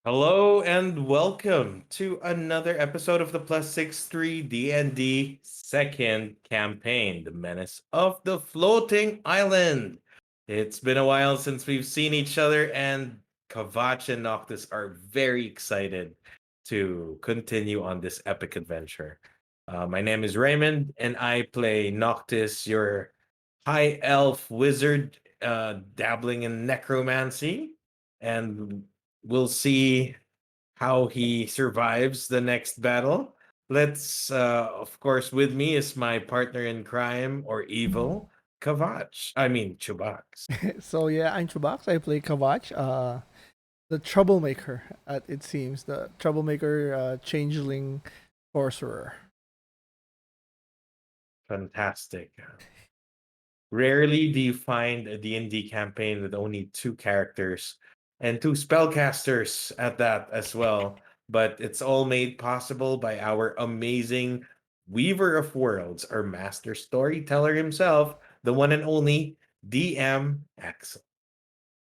Hello and welcome to another episode of the +63 D&D second campaign, The Menace of the Floating Island. It's been a while since we've seen each other, and Kavach and Noctis are very excited to continue on this epic adventure. My name is Raymond, and I play Noctis, your high elf wizard dabbling in necromancy. And we'll see how he survives the next battle. Of course, with me is my partner in crime or evil, Kavach. I mean, Chubax. So yeah, I'm CHUBAX. I play Kavach, the troublemaker. It seems the troublemaker, changeling sorcerer. Fantastic. Rarely do you find a D&D campaign with only two characters and two spellcasters at that as well. But it's all made possible by our amazing Weaver of Worlds, our master storyteller himself, the one and only DM Axel.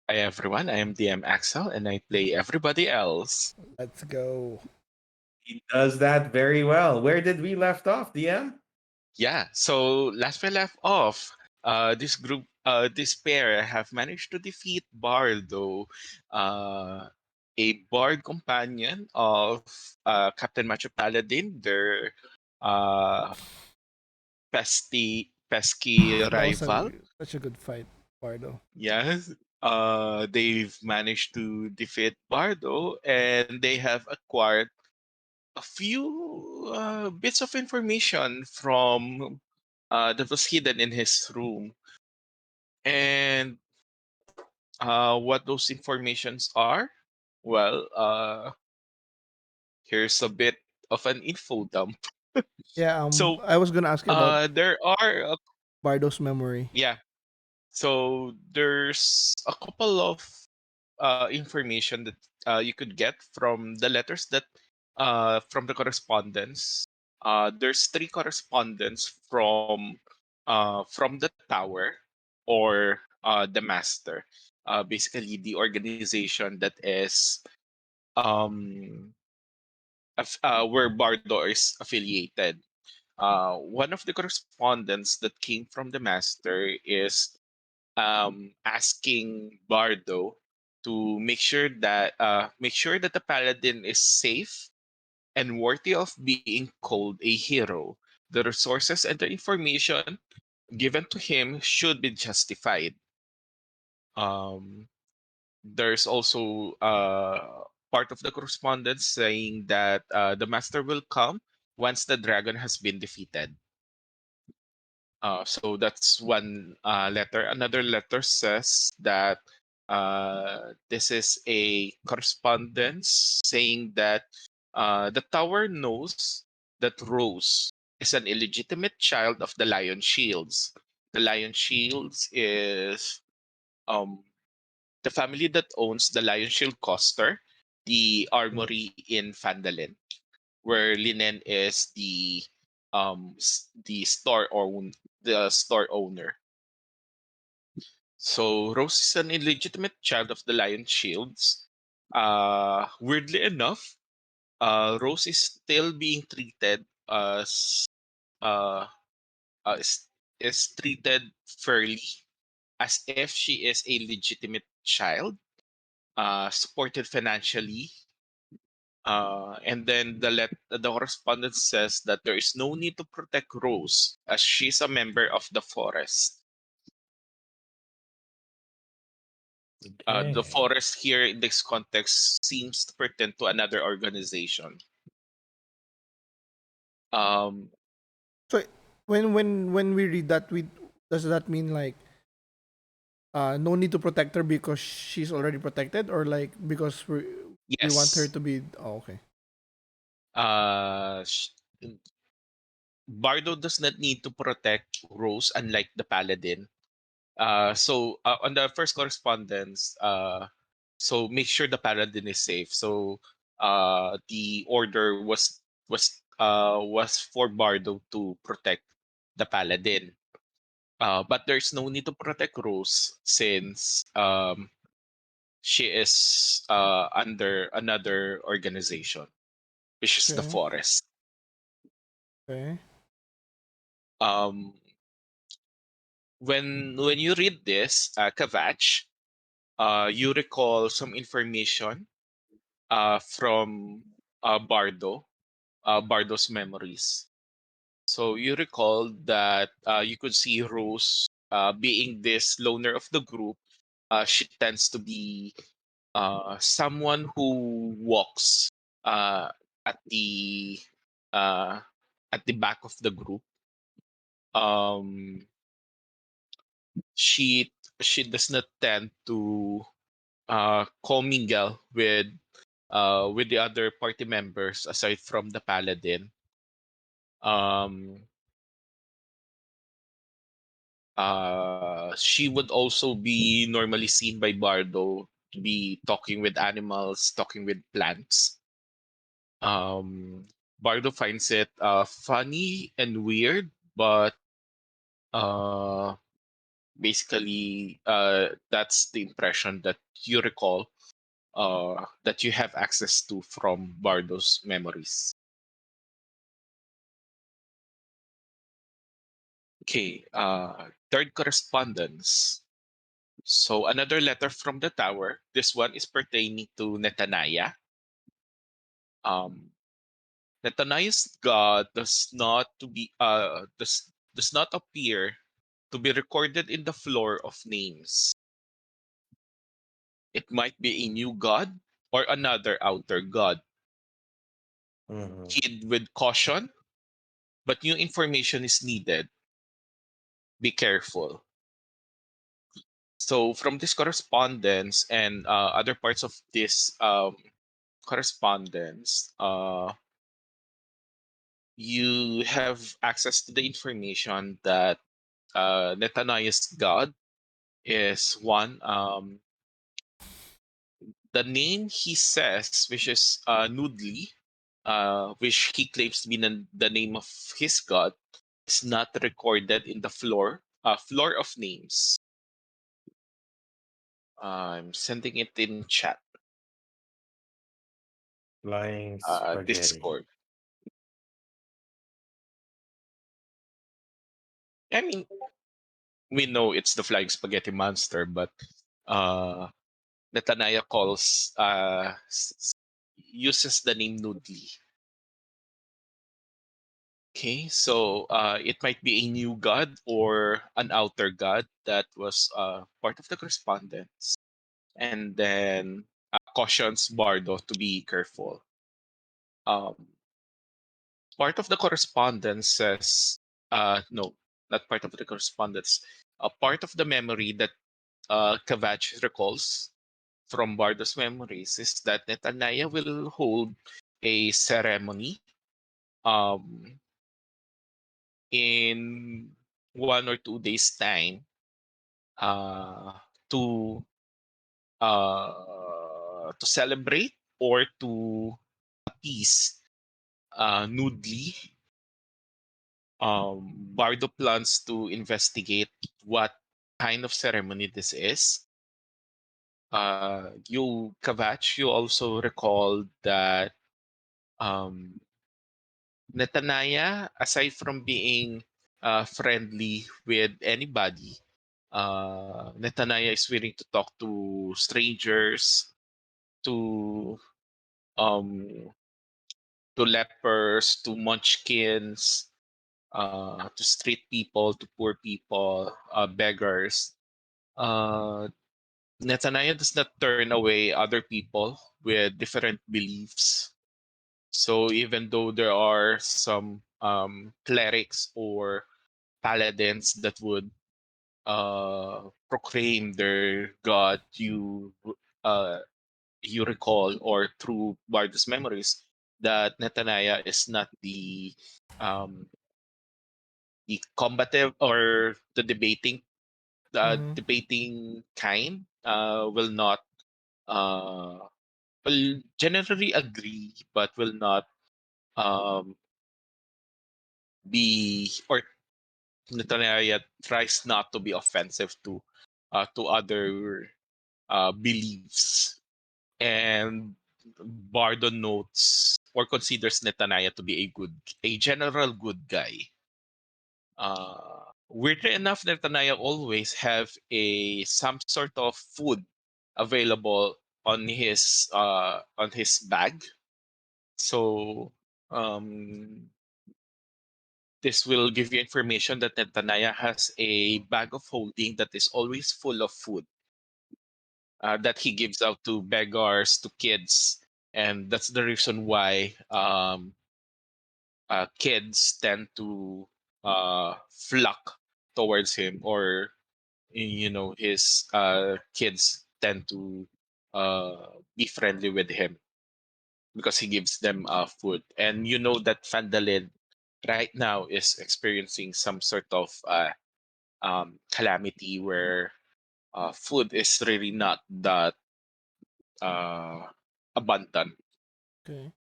Hi everyone, I am DM Axel and I play everybody else. Let's go. He does that very well. Where did we left off, DM? Yeah, so last we left off, this pair have managed to defeat Bardo, a bard companion of Captain Macho Paladin, their uh, pesky That was rival. such a good fight, Bardo. Yes, they've managed to defeat Bardo and they have acquired a few bits of information from that was hidden in his room, and what those informations are. Well, here's a bit of an info dump. Yeah. So I was gonna ask you about there are Bardo's memory. yeah. So there's a couple of information that you could get from the letters that from the correspondence. There's three correspondence from the tower or the master. Basically, the organization that is um, where Bardo is affiliated. One of the correspondence that came from the master is asking Bardo to make sure that the paladin is safe and worthy of being called a hero. The resources and the information given to him should be justified. Um, there's also part of the correspondence saying that the master will come once the dragon has been defeated. So that's one letter. Another letter says that this is a correspondence saying that the tower knows that Rose is an illegitimate child of the Lion Shields. The Lion Shields is the family that owns the Lion Shield Coster, the Mm. armory in Fandalin, where Linen is the store owner. So Rose is an illegitimate child of the Lion Shields. Weirdly enough, Rose is still being treated as uh, uh is, is treated fairly as if she is a legitimate child, supported financially. And then the correspondence says that there is no need to protect Rose as she's a member of the forest. The Okay. forest here in this context seems to pertain to another organization. Um, So when we read that, we does that mean like no need to protect her because she's already protected, or like because we want her yes, to be? Oh, okay. uh, sh- Bardo does not need to protect Rose, unlike the Paladin. On the first correspondence, so make sure the Paladin is safe. So the order was for Bardo to protect the Paladin. But there's no need to protect Rose since she is under another organization, which is the Okay. Forest. Okay. Um, when you read this, Kavach, you recall some information from Bardo, Bardo's memories. So you recall that you could see Rose being this loner of the group. She tends to be someone who walks uh, at the uh, at the back of the group. Um, she she does not tend to commingle with the other party members aside from the paladin. Um, she would also be normally seen by Bardo to be talking with animals, talking with plants. Um, Bardo finds it funny and weird, but uh, basically that's the impression that you recall, that you have access to from Bardo's memories. Okay, third correspondence. So another letter from the tower. This one is pertaining to Netaniah. Um, Netaniah's god does not appear to be recorded in the floor of names. It might be a new god or another outer god. Mhm. Heed with caution, but new information is needed. Be careful. So from this correspondence and other parts of this correspondence, you have access to the information that Netanyahu's God is one. The name he says, which is Nudli, which he claims to be the name of his God, is not recorded in the floor of names. I'm sending it in chat, Flying spaghetti. Discord. I mean, we know it's the flying spaghetti monster, but uh, Netanyahu uses the name Nudli. Okay, so it might be a new god or an outer god that was part of the correspondence, and then cautions Bardo to be careful. Um, Part of the correspondence says, no, not part of the correspondence. A part of the memory that Kavach recalls from Bardo's memories is that Netanyahu will hold a ceremony um, in 1 or 2 days' time uh, to to celebrate or to appease Nudli. Bardo plans to investigate what kind of ceremony this is. You, Kavach, you also recall that um, Netanyahu, aside from being friendly with anybody, Netanyahu is willing to talk to strangers, to um, lepers, to munchkins, to street people, to poor people, beggars. Uh, Netanyahu does not turn away other people with different beliefs. So even though there are some clerics or paladins that would proclaim their god, uh, you recall or through Bardo's memories that Netanyahu is not um, the combative or Mm-hmm. the debating kind. Will not uh, will generally agree, but will not um, be, or Netanyahu tries not to be offensive to other believes, and Bardo notes or considers Netanyahu to be a general good guy. Weirdly enough, Netanyahu always have a some sort of food available on his bag. So um, this will give you information that Netanyahu has a bag of holding that is always full of food that he gives out to beggars, to kids, and that's the reason why kids tend to flock towards him, or his kids tend to be friendly with him because he gives them food. And you know that Fandalin right now is experiencing some sort of calamity where food is really not that uh, abundant. Okay.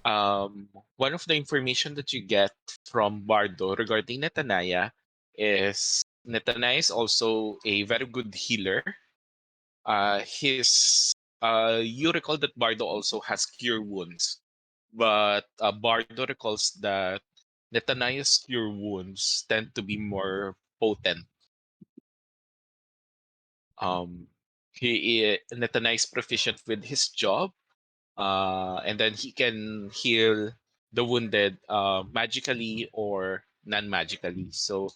One of the information that you get from Bardo regarding Netanyahu is Netanyahu is also a very good healer. You recall that Bardo also has cure wounds, but Bardo recalls that Netanyahu's cure wounds tend to be more potent. Netanyahu is proficient with his job, and then he can heal the wounded magically or non-magically. So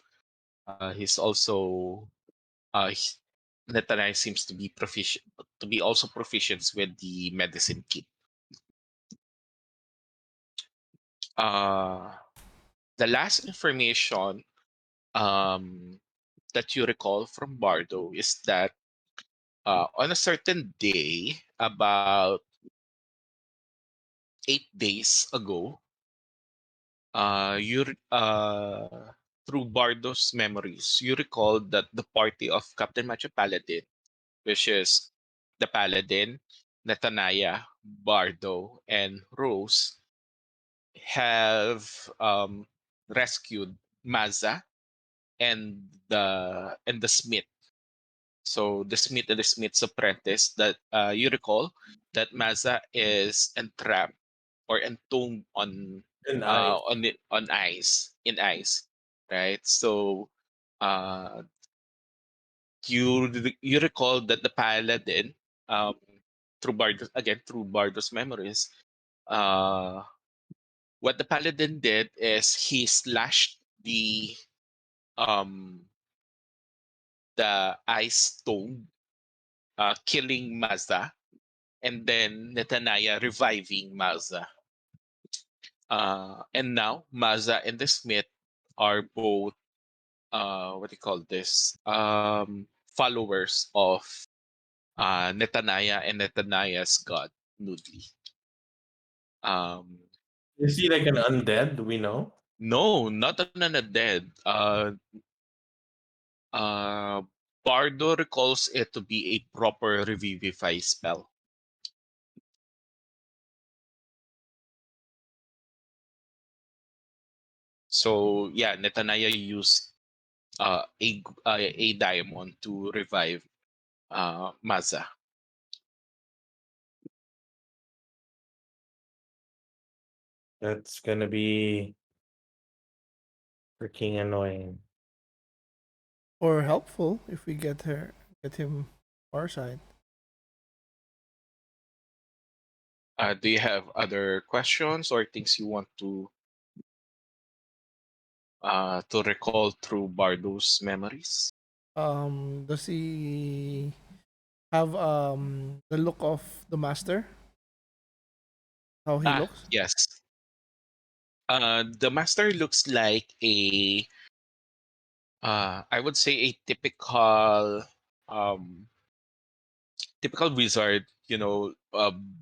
he's also he, Netanyahu seems to be also proficient with the medicine kit. Uh, the last information um, that you recall from Bardo is that on a certain day, about 8 days ago, through Bardo's memories, you recall that the party of Captain Macho Paladin, which is the Paladin, Natanaya, Bardo, and Rose, have rescued Maza and the Smith. So the Smith and the Smith's apprentice. That you recall that Maza is entrapped or entombed And I. on ice, in ice, right? So uh, you recall that the paladin, um, through Bardo's memories, uh, what the paladin did is he slashed um, the ice tomb, killing Mazda, and then Netanyahu reviving Mazda. And now Mazda and the Smith are both what do you call this? Followers of Netanyahu and Netanyahu's god Nudli. Um, Is he like an undead? Do we know? no, not an undead. Uh, Bardo recalls it to be a proper revivify spell. So yeah, Netanyahu used a diamond to revive Maza. That's gonna be freaking annoying. Or helpful if we get him our side. Do you have other questions or things you want to recall through Bardo's memories? Does he have the look of the master? How he Ah, looks? yes. The master looks like I would say a um, typical wizard.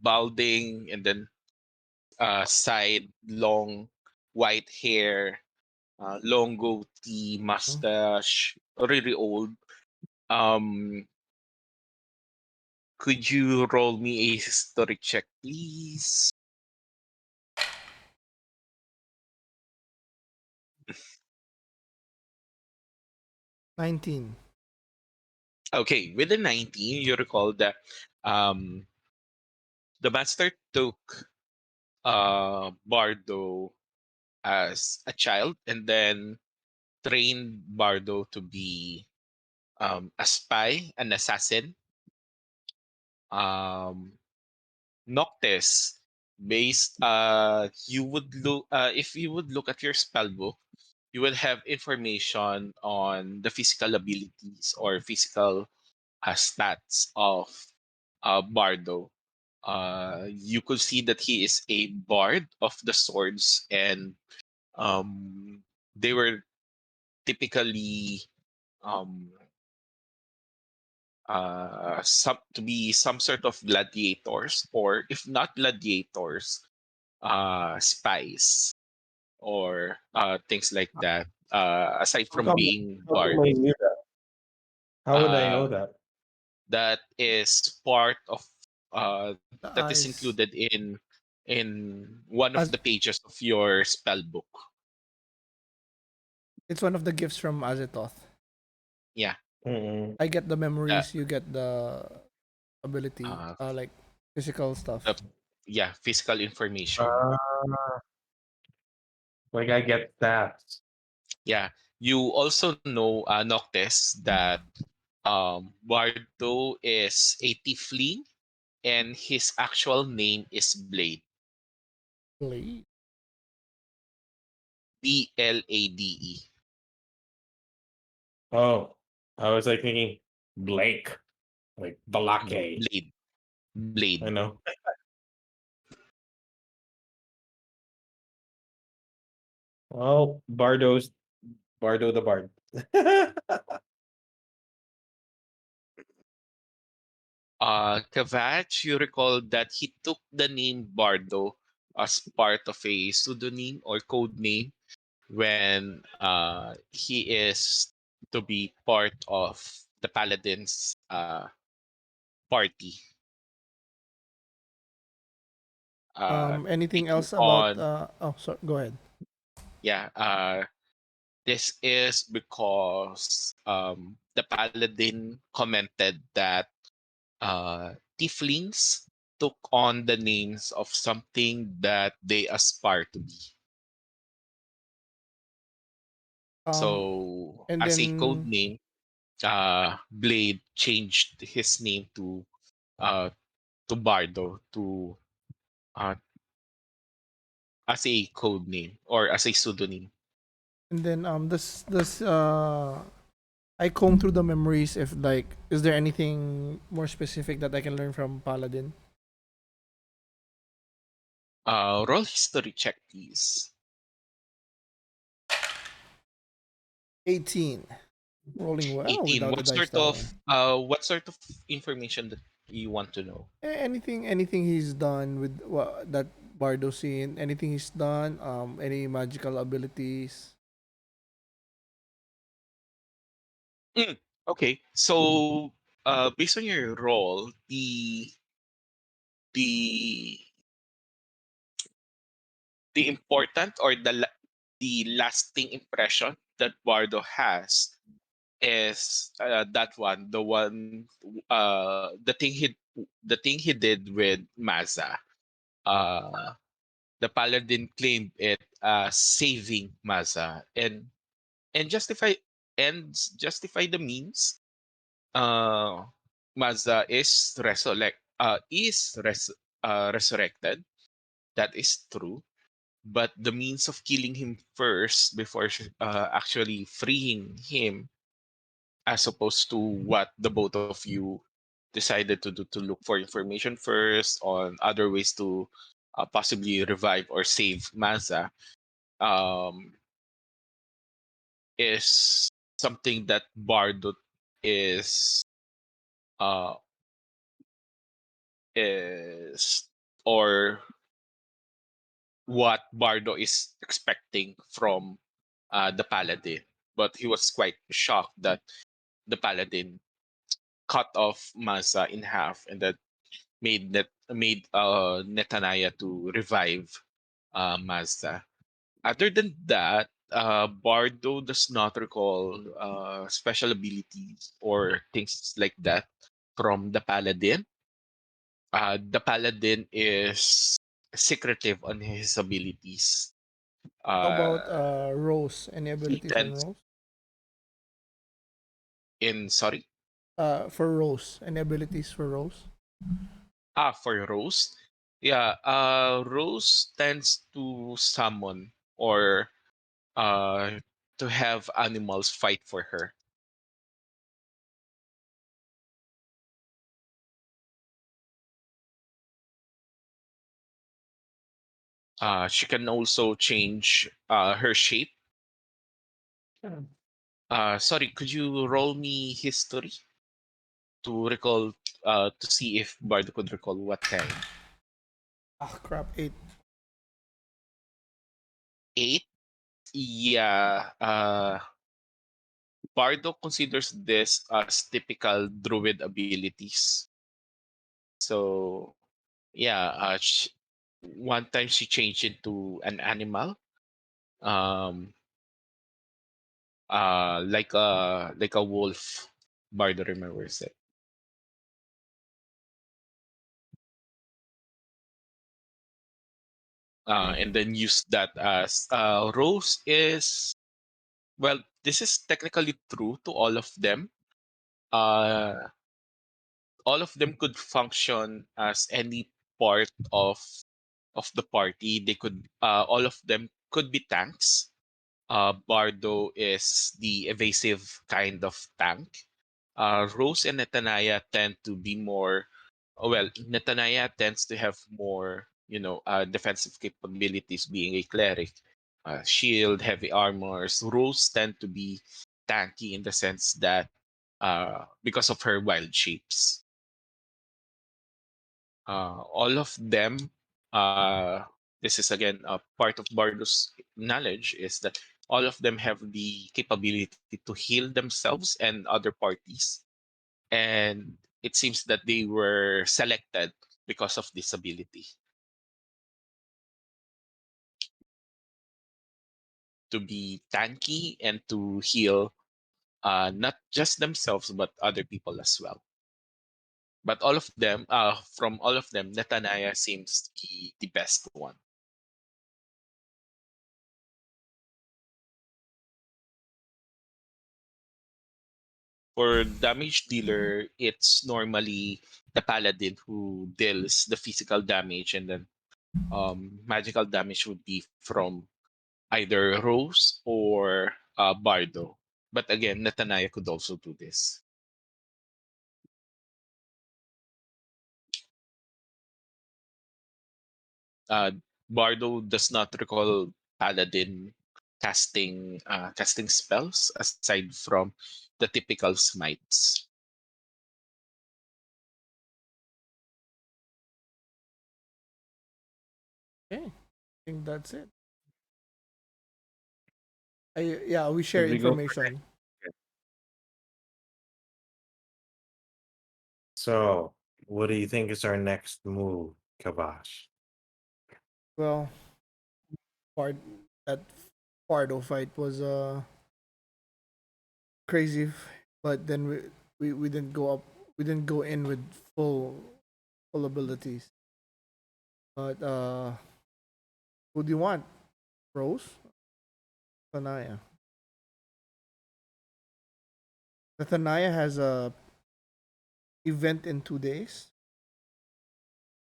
Balding, and then side long white hair, long goatee, Mm, mustache, really old. Um, could you roll me a historic check, please? 19. Okay, with the 19, you recall that um, the master took Bardo as a child and then trained Bardo to be a spy, an assassin. Um, Noctis, based you would look if you would look at your spell book, you will have information on the physical abilities or physical stats of Bardo. You could see that he is a bard of the swords, and um, they were typically um, some to be some sort of gladiators, or if not gladiators, spies or things like that. Aside How from come? being How come bard, I knew that? How would I know uh, that? that is part of The that is eyes. included in one of As the pages of your spell book. it's one of the gifts from Azathoth. Yeah, Mm-mm. I get the uh, memories, you get the ability, uh, like physical the stuff. yeah, physical information. Ah, like I get that. Yeah, you also know Noctis that Bardo is a tiefling and his actual name is Blade. Blade. Blade. Oh, I was like thinking Blake, like No, Balake. Blade. I Blade. know. Well, Bardo the Bard. Kavach, you recall that he took the name Bardo as part of a pseudonym or code name when he is to be part of the Paladins party. Anything Taking else about? on, Oh, sorry. Go ahead. yeah, this is because the Paladin commented that tieflings took on the names of something that they aspire to be. Um, So, and as a code then name, Blade changed his name uh, to Bardo to uh, as a code name or as a pseudonym. this I comb through the memories. If like, is there anything more specific that I can learn from Paladin? Roll history check, please. 18. Rolling well 18. without the dice that one. What sort of information that you want to know? Anything he's done with that Bardo scene, anything he's done, any magical abilities. Mm, okay. So based on your role, the the important or the lasting impression that Bardo has is that one, the thing he did with Maza. Uh, the Paladin claimed it as saving Maza and justify the means. Uh, Maza is resurrected. That is true, but the means of killing him first before actually freeing him, as opposed to what the both of you decided to do, to look for information first on other ways to possibly revive or save Maza, um, is something that Bardo is uh, is or what Bardo is expecting from the Paladin. But he was quite shocked that the Paladin cut off Masa in half and that made Netanaya to revive Mazda. Other than that, Bardo does not recall special abilities or things like that from the paladin. The paladin is secretive on his abilities. How about Uh, Rose? Any he abilities on tends Rose? in sorry. For Rose, any abilities for Rose? For Rose, yeah. Rose tends to summon or uh to have animals fight for her. She can also change her shape. Sorry, could you roll me history to recall to see if Bardo could recall what kind? Ah, crap, 8. 8? Yeah. Bardo considers this as typical druid abilities. So yeah, one time she changed into an animal, um, like a wolf. Bardo remembers it, Okay. and then use that as Rose is. Well, this is technically true to all of them. Uh, all of them could function as any part of the party. They could all of them could be tanks. Bardo is the evasive kind of tank. Rose and Netanaya tend to be more. Well, Netanaya tends to have more, defensive capabilities, being a cleric. Shield, heavy armors. Rose tend to be tanky in the sense that because of her wild shapes. All of them, uh, this is again a part of Bardo's knowledge, is that all of them have the capability to heal themselves and other parties. And it seems that they were selected because of this ability to be tanky and to heal not just themselves but other people as well. But all of them, from all of them, Netanaya seems to be the best one. For damage dealer, it's normally the paladin who deals the physical damage, and then magical damage would be from either Rose or Bardo. But again, Nathaniah could also do this. Uh, Bardo does not recall paladin casting spells aside from the typical smites. Okay. I think that's it. Yeah, we share Should we go for information. next? So, what do you think is our next move, Kavash? Well, part that Pardo fight was crazy, but then we didn't go up. We didn't go in with full abilities. But who do you want? Rose, Nathania. Nathania has a event in 2 days.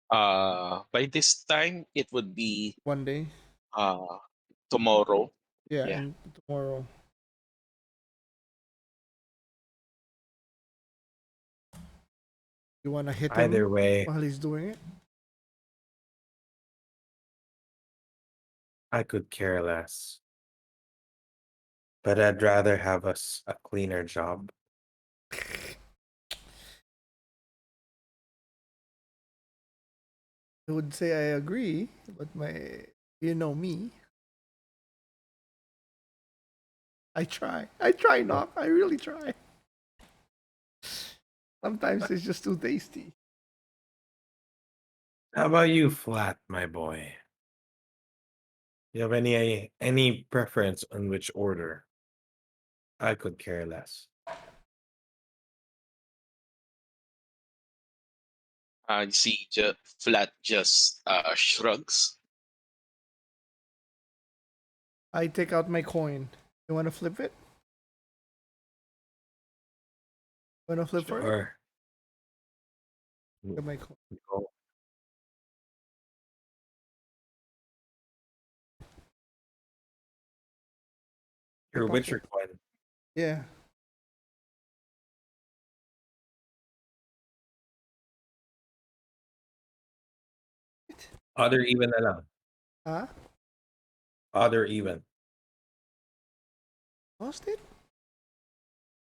By this time, it would be One day. uh, tomorrow. Yeah, Yeah. and tomorrow. You wanna hit him Either way, while he's doing it? I could care less, but I'd rather have us a cleaner job. I would say I agree, but you know me. I try. I try Oh, not. I really try. Sometimes it's just too tasty. how about you, Flat, my boy? You have any preference on which order? I could care less. You see, Flat just shrugs. I take out my coin. You want to flip it? Want to flip for it? Sure. Get my coin. Go. Your Your pocket. Witcher coin. Yeah. Other even na lang. Huh? Other even. Lost it?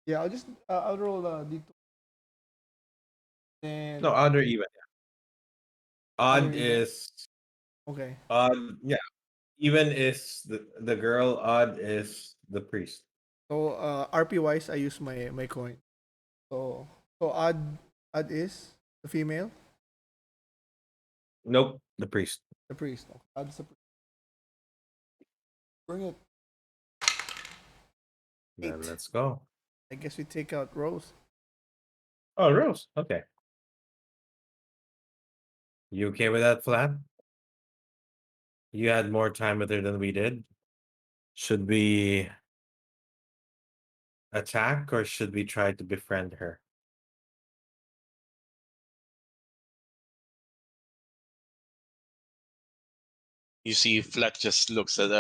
Yeah, I'll roll dito. No, And other even. other Odd even. is Okay. odd. Yeah, even is the girl. Odd is the priest. So RP wise, I use my coin. So odd is the female, Nope, the priest. the priest. Okay. Odd's the priest. Bring it. Then 8. let's go. I guess we take out Rose. Oh, Rose. Okay. You okay with that, Flat? You had more time with her than we did. Should we attack or should we try to befriend her? You see, Flat just looks at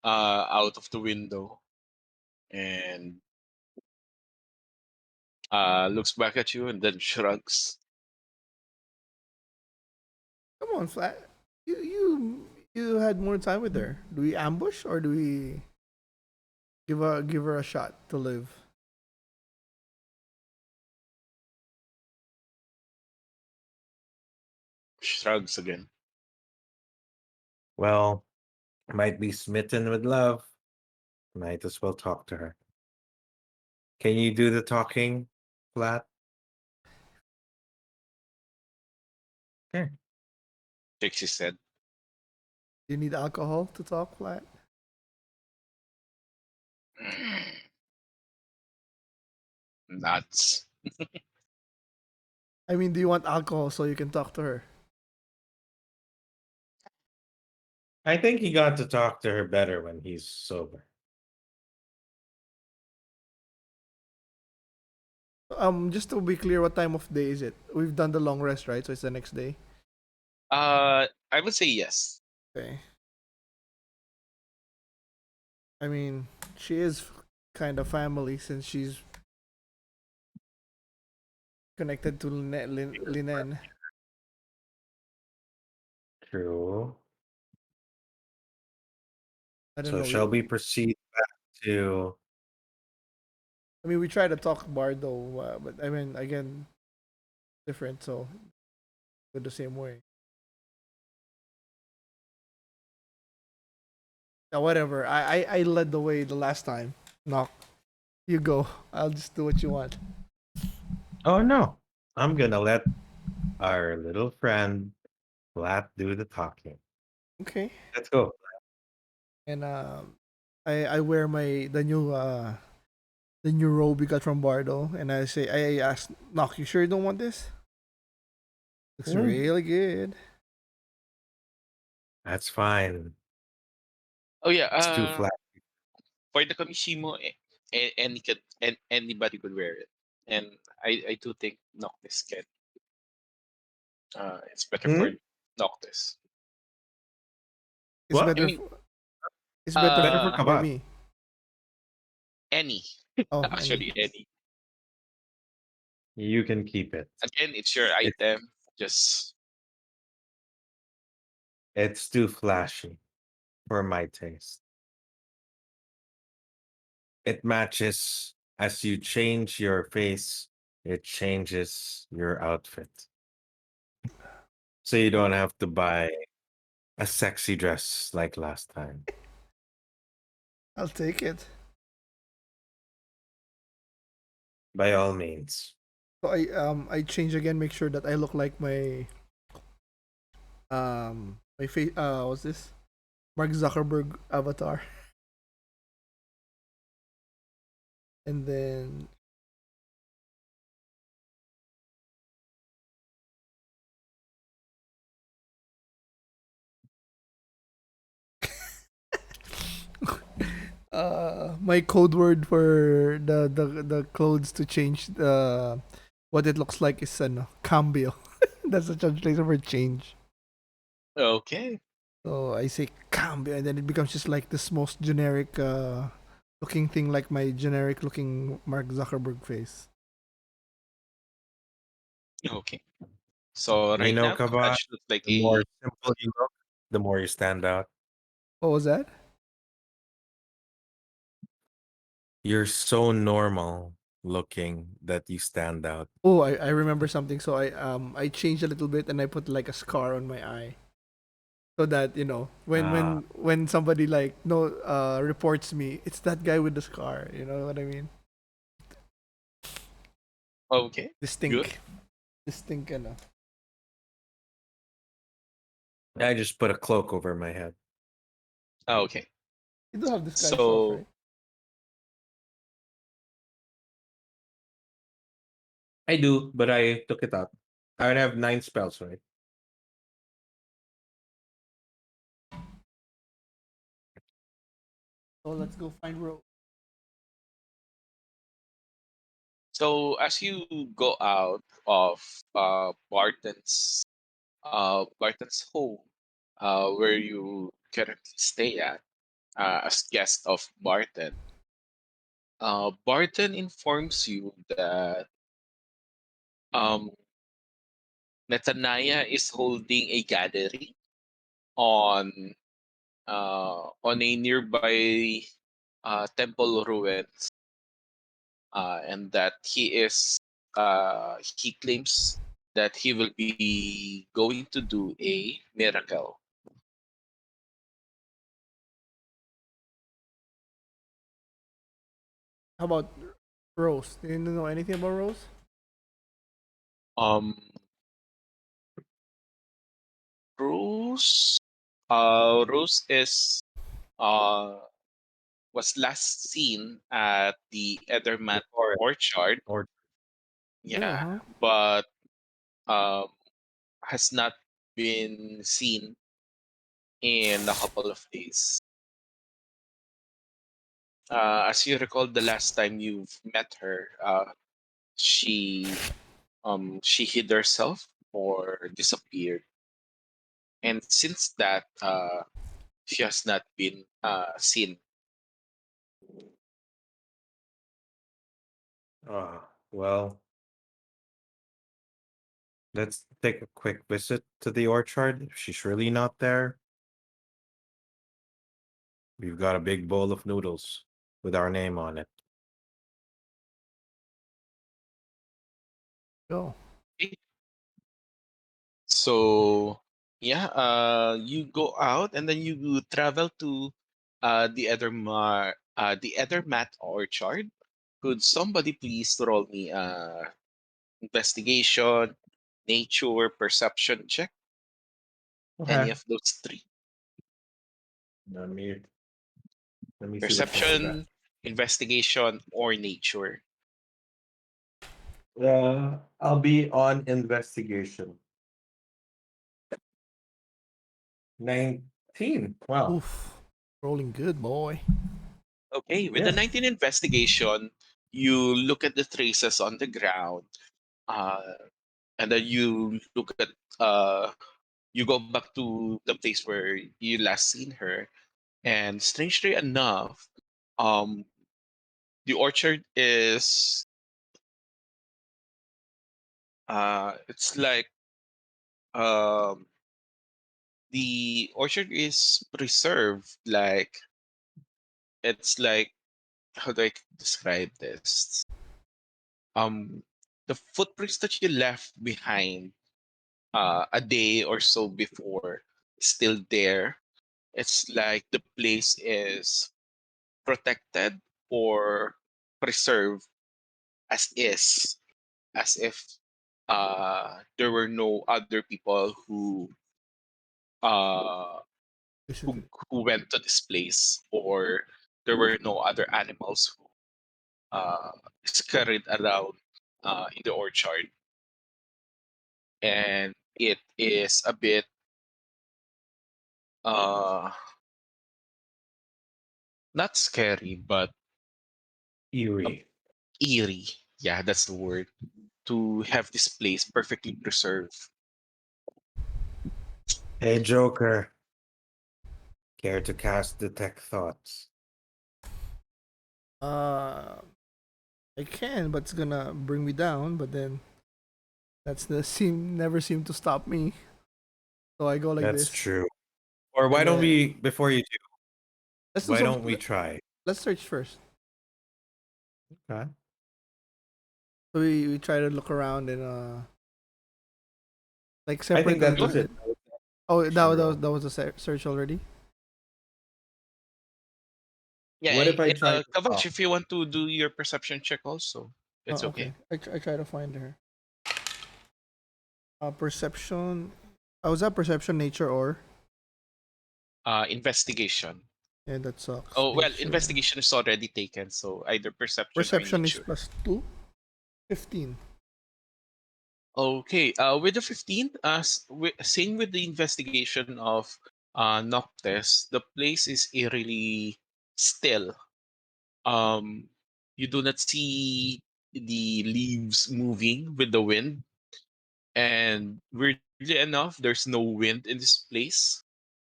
out of the window and looks back at you and then shrugs. Come on, Flat. You had more time with her. Do we ambush or do we give her a shot to live? Shrugs again. Well, might be smitten with love. Might as well talk to her. Can you do the talking, Flat? Okay. Shakes his head. Do you need alcohol to talk, Flat? Nuts. I mean, do you want alcohol so you can talk to her? I think he got to talk to her better when he's sober. Just to be clear, what time of day is it? We've done the long rest, right? So it's the next day. I would say yes. Okay. I mean, she is kind of family since she's connected to Linen. True. I don't So know. shall we proceed back to I mean, we try to talk Bardo, but I mean, again, different. So go the same way. Whatever. I led the way the last time. Knock. You go. I'll just do what you want. Oh no. I'm gonna let our little friend Flat do the talking. Okay. Let's go. And I wear the new robe we got from Bardo, and I ask Knock, you sure you don't want this? Looks Hmm, really good. that's fine. Oh yeah. It's too flat. For the Kamishimo, anybody could wear it, and I do think Noctis can. It's better for Hmm? Noctis. It's What? I better. mean, It's better Better for uh, for Kabat. me. any Oh, any. actually any. You can keep it. Again, it's your It item. Just it's too flashy for my taste. It matches as you change your face, it changes your outfit. So you don't have to buy a sexy dress like last time. I'll take it. By all means. So I change again. Make sure that I look like my face. What's this? Mark Zuckerberg avatar, and then my code word for the clothes to change what it looks like is cambio. That's the translation for change. Okay. So I say cambio, and then it becomes just like this most generic looking thing, like my generic looking Mark Zuckerberg face. Okay. So You right know, now, Kaba, Haj looks like the more a simple you look, the more you stand out. What was that? You're so normal looking that you stand out. Oh, I remember something. So I changed a little bit and I put like a scar on my eye. So that, when Ah, somebody like no reports me, it's that guy with the scar. You know what I mean? okay. Good. Distinct. Distinct I just put a cloak over my head. Okay. You do have disguise off, So right? I do, but I took it out. I would have 9 spells, right? So let's go find Rose. so as you go out of Barton's home, where you currently stay at, as guest of Barton, Barton informs you that um, Nathaniah is holding a gathering on on a nearby temple ruins, and that he claims that he will be going to do a miracle. How about Rose? Do you know anything about Rose? Um, Rose, Rose is uh was last seen at the The Edermat forest Orchard, or Oh, yeah, huh? but um has not been seen in a couple of days. As you recall, the last time you've met her, she she hid herself or disappeared, and since that, she has not been seen. well, let's take a quick visit to the orchard. If she's really not there, we've got a big bowl of noodles with our name on it. Go. Okay. So yeah, you go out and then you travel to the other mat orchard. Could somebody please roll me investigation, nature, perception check? Any Okay. of those three? Let me see which one I got. Perception, investigation, or nature. I'll be on investigation. 19. Wow. Oof. Rolling good, boy. Okay, with the Yeah. 19 investigation, you look at the traces on the ground, uh, and then you go back to the place where you last seen her, and strangely enough, um, the orchard is it's like um the orchard is preserved, like it's like, how do I describe this? Um, the footprints that you left behind a day or so before is still there. It's like the place is protected or preserved as is, as if there were no other people who uh Basically. who went to this place, or there were no other animals who uh, scurried around in the orchard, and it is a bit uh, not scary but a Eerie. eerie. Yeah, that's the word. To have this place perfectly preserved. Hey, Joker. Care to cast detect thoughts? Uh, I can, but it's gonna bring me down. But then that's the seem never seem to stop me. So I go like That's this, true. Or why and don't then we, before you do, let's do why some. don't we try? Let's search first. Okay. So we try to look around and like I separate think a that little was it. bit. Oh, Action roll. that was a search already. Yeah, What if I try to Kavach, talk? if you want to do your perception check also, Oh, it's okay. okay. I try to find her. Perception. Oh, was that perception, nature, or? Investigation. Yeah, that sucks. Oh well, Nature. investigation is already taken, so either perception or Perception is nature. plus 2. 15. Okay, with the 15, same with the investigation of Noctis, the place is eerily still. Um, you do not see the leaves moving with the wind, and weirdly enough, there's no wind in this place.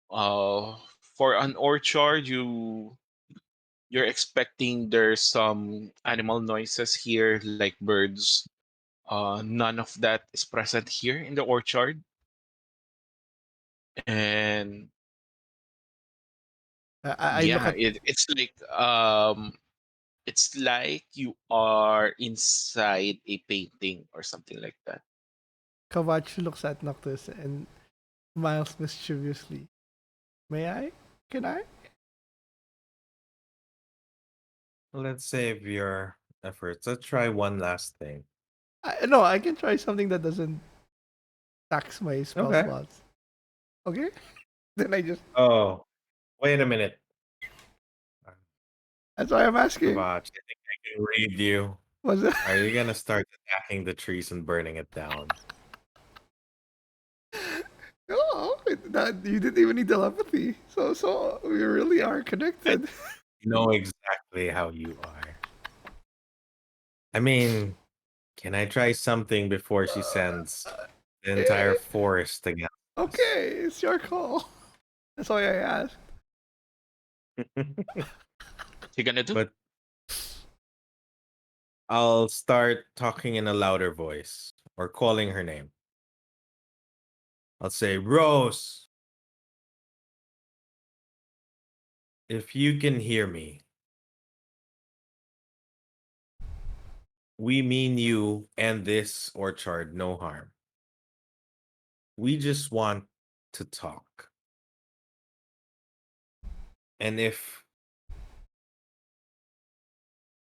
For an orchard, you're expecting there's some animal noises here, like birds. None of that is present here in the orchard, and I look yeah, at it's like you are inside a painting or something like that. Kavach looks at Noctis and smiles mischievously. May I? Can I? Let's save your efforts. Let's try one last thing. No, I can try something that doesn't tax my spell Okay. slots. Okay? Then I just. Oh, wait a minute. That's why I'm asking. Kavach, I think I can read you. Was it? Are you gonna start attacking the trees and burning it down? Oh, that you didn't even need telepathy. So we really are I connected. know exactly how you are. I mean, can I try something before she sends the entire Eh, forest against us? okay, it's your call. That's why I asked. What you gonna do? But I'll start talking in a louder voice or calling her name. I'll say, Rose, if you can hear me, we mean you and this orchard no harm. We just want to talk. And if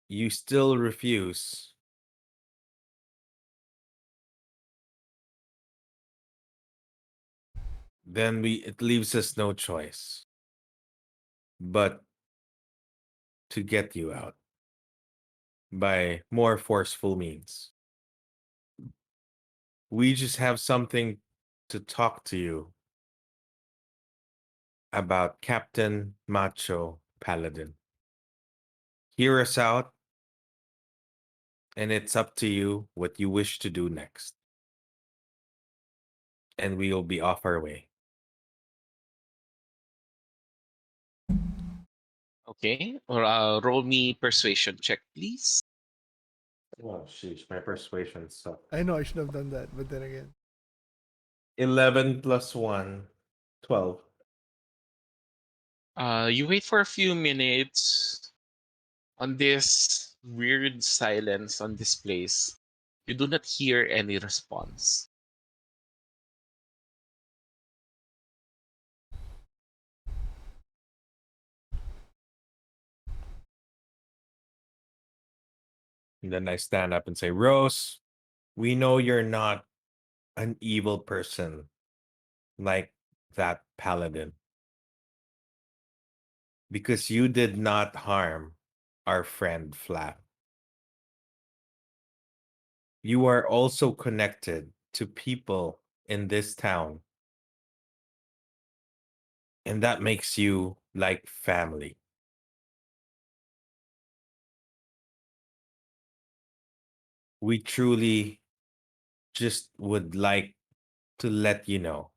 you still refuse, then it leaves us no choice but to get you out by more forceful means. We just have something to talk to you about Captain Macho Paladin. Hear us out, and it's up to you what you wish to do next. And we'll be off our way. Okay, or roll me persuasion check, please. Oh, sheesh, my persuasion sucked. I know I should have done that, but then again. 11 plus 1, 12. You wait for a few minutes on this weird silence on this place. You do not hear any response. And then I stand up and say, Rose, we know you're not an evil person like that paladin. because you did not harm our friend Flap. You are also connected to people in this town, and that makes you like family. We truly just would like to let you know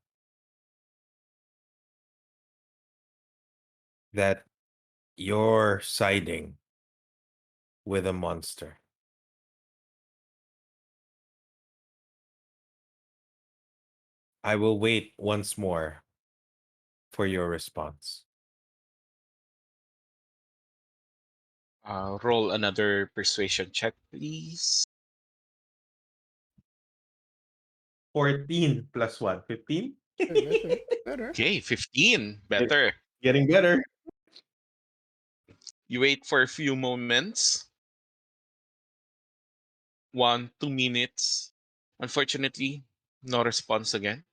that you're siding with a monster. I will wait once more for your response. Roll another persuasion check, please. 14 plus 1, 15? Better, better. Okay, 15. Better. Getting better. You wait for a few moments. 1, 2 minutes. Unfortunately, no response again.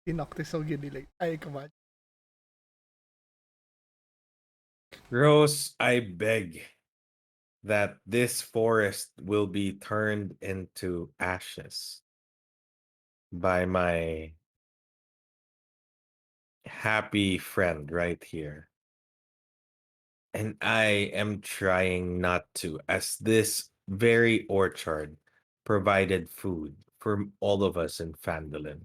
Inoctis so ginilig. Ay, come on. Rose, I beg that this forest will be turned into ashes by my happy friend right here. And I am trying not to, as this very orchard provided food for all of us in Fandolin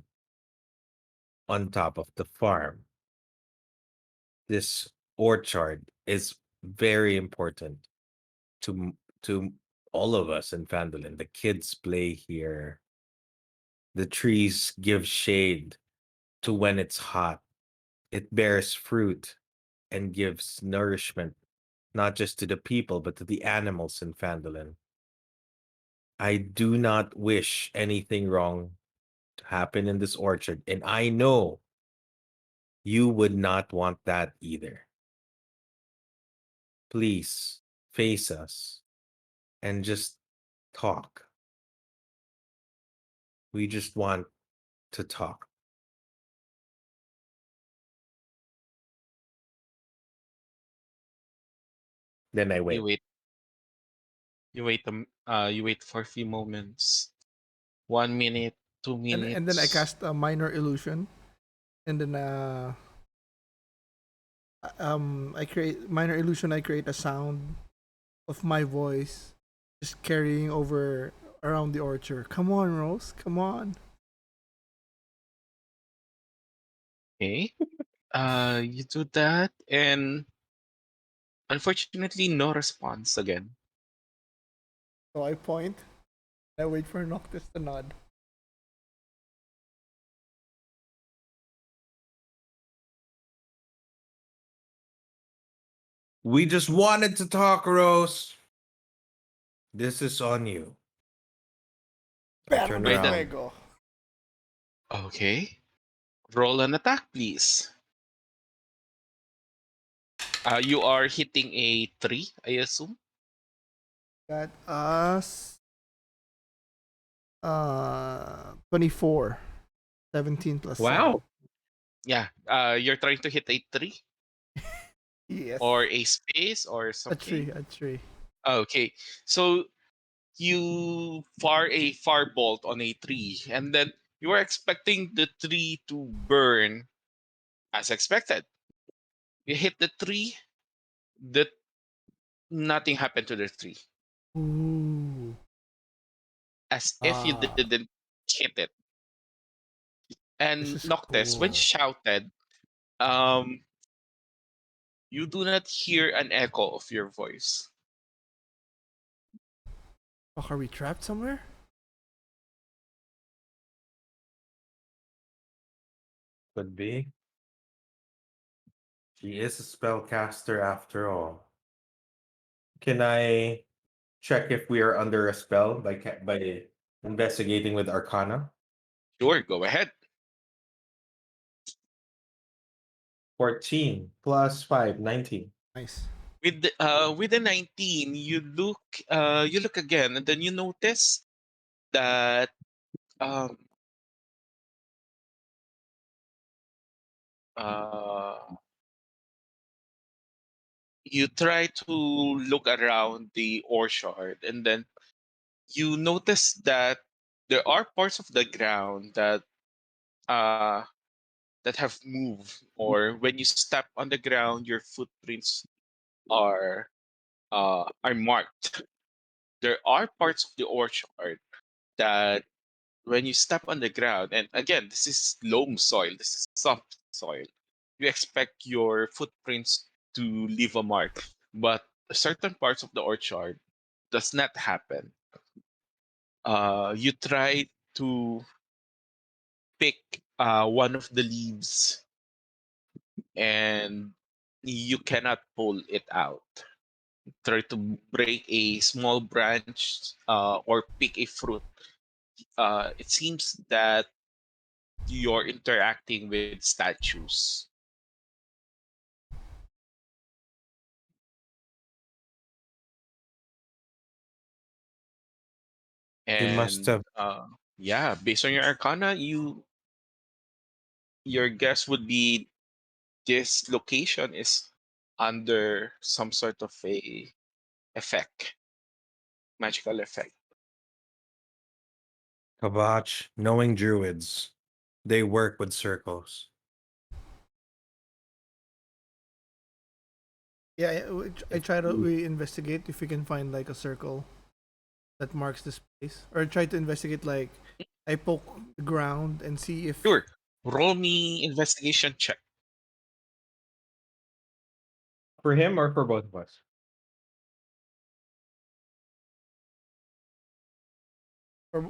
on top of the farm. This orchard is very important to all of us in Fandolin. The kids play here. The trees give shade to when it's hot. It bears fruit and gives nourishment not just to the people but to the animals in Fandolin. I do not wish anything wrong to happen in this orchard, and I know you would not want that either. Please face us and just talk. We just want to talk. Then I You wait. wait. You wait for a few moments. 1 minute, two And then I minutes. cast a minor illusion, and then I create minor illusion. I create a sound of my voice, just carrying over around the orchard. Come on, Rose. Come on. Okay. You do that, and unfortunately, no response again. So I point. I wait for Noctis to nod. We just wanted to talk, Rose. This is on you. I turn Bardo Right then. around. Fuego. Okay. Roll an attack, please. You are hitting a 3, I assume. Got us 24. 17 plus 7. Wow. Yeah. You're trying to hit a 3 Yes. or a space or A tree, something. a tree. Okay. So you fire a firebolt on a tree, and then you are expecting the tree to burn as expected. You hit the tree, that nothing happened to the tree, Ooh. as if you Ah, didn't hit it. this And is Noctis, when cool. shouted, um, you do not hear an echo of your voice. Fuck, are we trapped somewhere? Could be. She is a spellcaster after all. Can I check if we are under a spell by investigating with Arcana? Sure, go ahead. 14 plus 5, 19. Nice. With the 19, you look again, and then you notice that um uh, you try to look around the orchard, and then you notice that there are parts of the ground uh, that have moved, or when you step on the ground, your footprints are are marked. There are parts of the orchard that when you step on the ground, and again, this is loam soil, this is soft soil, you expect your footprints to leave a mark, but certain parts of the orchard does not happen. You try to pick one of the leaves, and you cannot pull it out. Try to break a small branch or pick a fruit. It seems that you're interacting with statues. They must And have. yeah, based on your arcana, your guess would be this location is under some sort of a effect, magical effect. Kabach, knowing druids, they work with circles. Yeah, I If try to you- we investigate if we can find like a circle that marks this place, or try to investigate like I poke the ground and see if Sure. Roll me investigation check. for him or for both of us?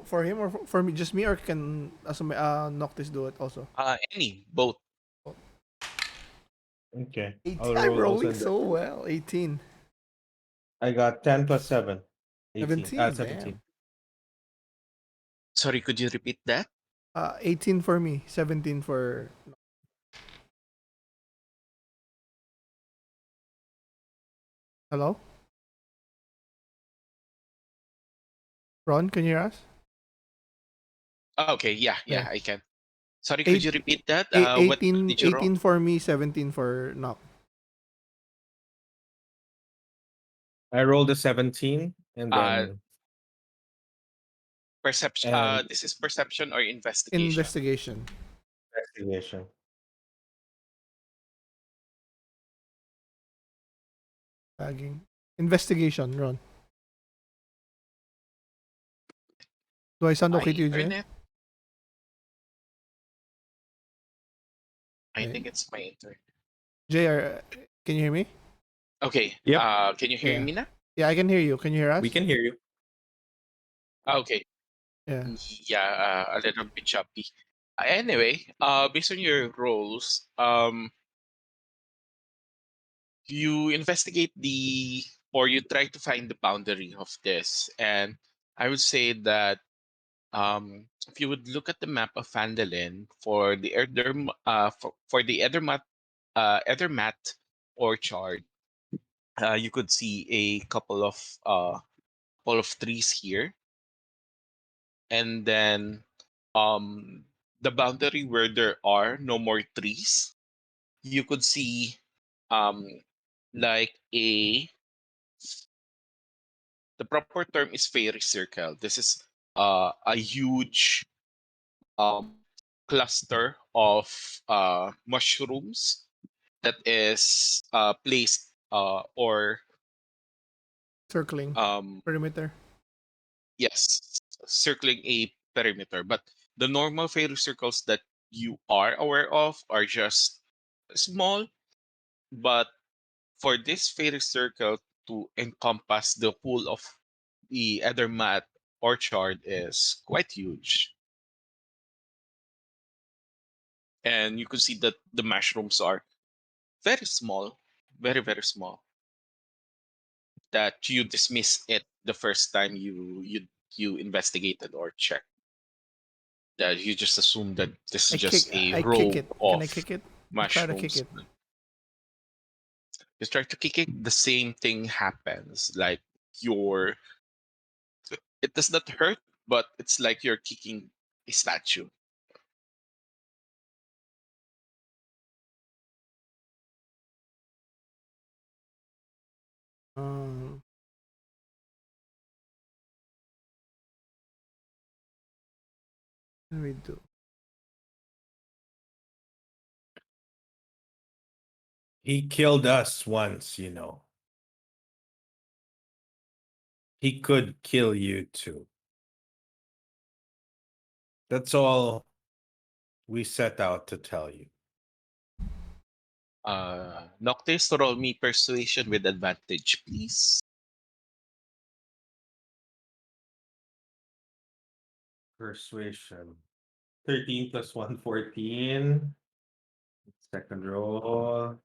for him or for me, just me, or can Noctis do it also? Any, both. Okay. 18. I'll I'm roll rolling also. so well. 18. I got 10 plus 7. 18. 17. Damn. 17. Sorry, could you repeat that? 18 for me. 17 for. Hello, Ron. Can you hear us? Okay, yeah, Yeah. yeah, I can. Sorry, could Eight, you repeat that? What 18, did you roll? 18 for me. 17 for Noc. I rolled a 17 and Uh, then perception. and This is perception or investigation. Investigation. investigation. Tagging. Investigation, Ron. Do I sound My okay to you, Jay? internet. I Okay. think it's my internet. Jay, can you hear me? Okay. Yep, Can you hear Yeah. me now? Yeah, I can hear you. Can you hear we us? can hear you. Okay. Yeah. Yeah, a little bit choppy. Anyway, based on your roles, you investigate the or you try to find the boundary of this, and I would say that if you would look at the map of Fandolin for the for the Edermat orchard, you could see a couple of trees here, and then um the boundary where there are no more trees, you could see um like the proper term is fairy circle. This is a huge um cluster of mushrooms that is placed or Circling. um Perimeter. yes, circling a perimeter. But the normal fairy circles that you are aware of are just small, but for this fairy circle to encompass the whole of the Edermat orchard is quite huge. And you can see that the mushrooms are very small, very, very small, that you dismiss it the first time you investigated or checked. That you just assume that this is just a I kick row it. Can I of kick it? I try to kick mushrooms. it. You try to kick it, the same thing happens. Like your it does not hurt, but it's like you're kicking a statue. Um, what do we do? He killed us once, you know. He could kill you too. That's all we set out to tell you. Noctis, roll me persuasion with advantage, please. Persuasion. 13 plus 1, 14. Second roll.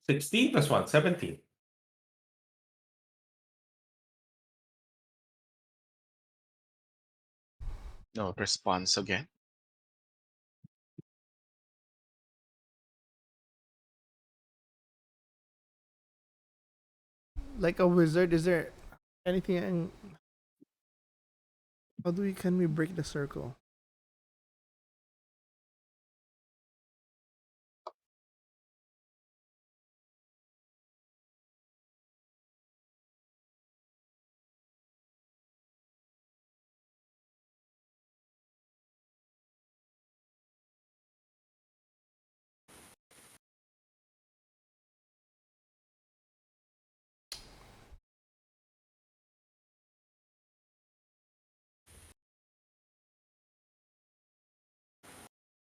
16 plus 1, 17. No response again. Like a wizard, is there anything? How do we can we break the circle?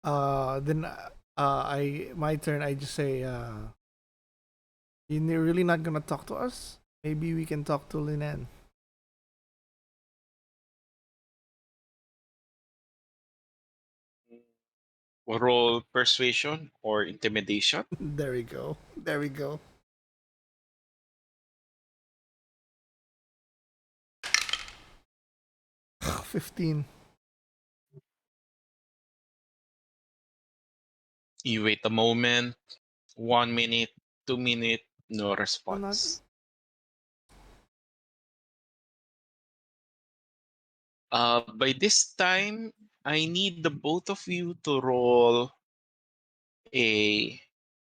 Then I my turn. I just say, you're really not gonna talk to us? Maybe we can talk to Linan. Roll persuasion or intimidation. There we go. There we go. 15. You wait a moment, 1 minute, 2 minute, no Still not. response. By this time, I need the both of you to roll a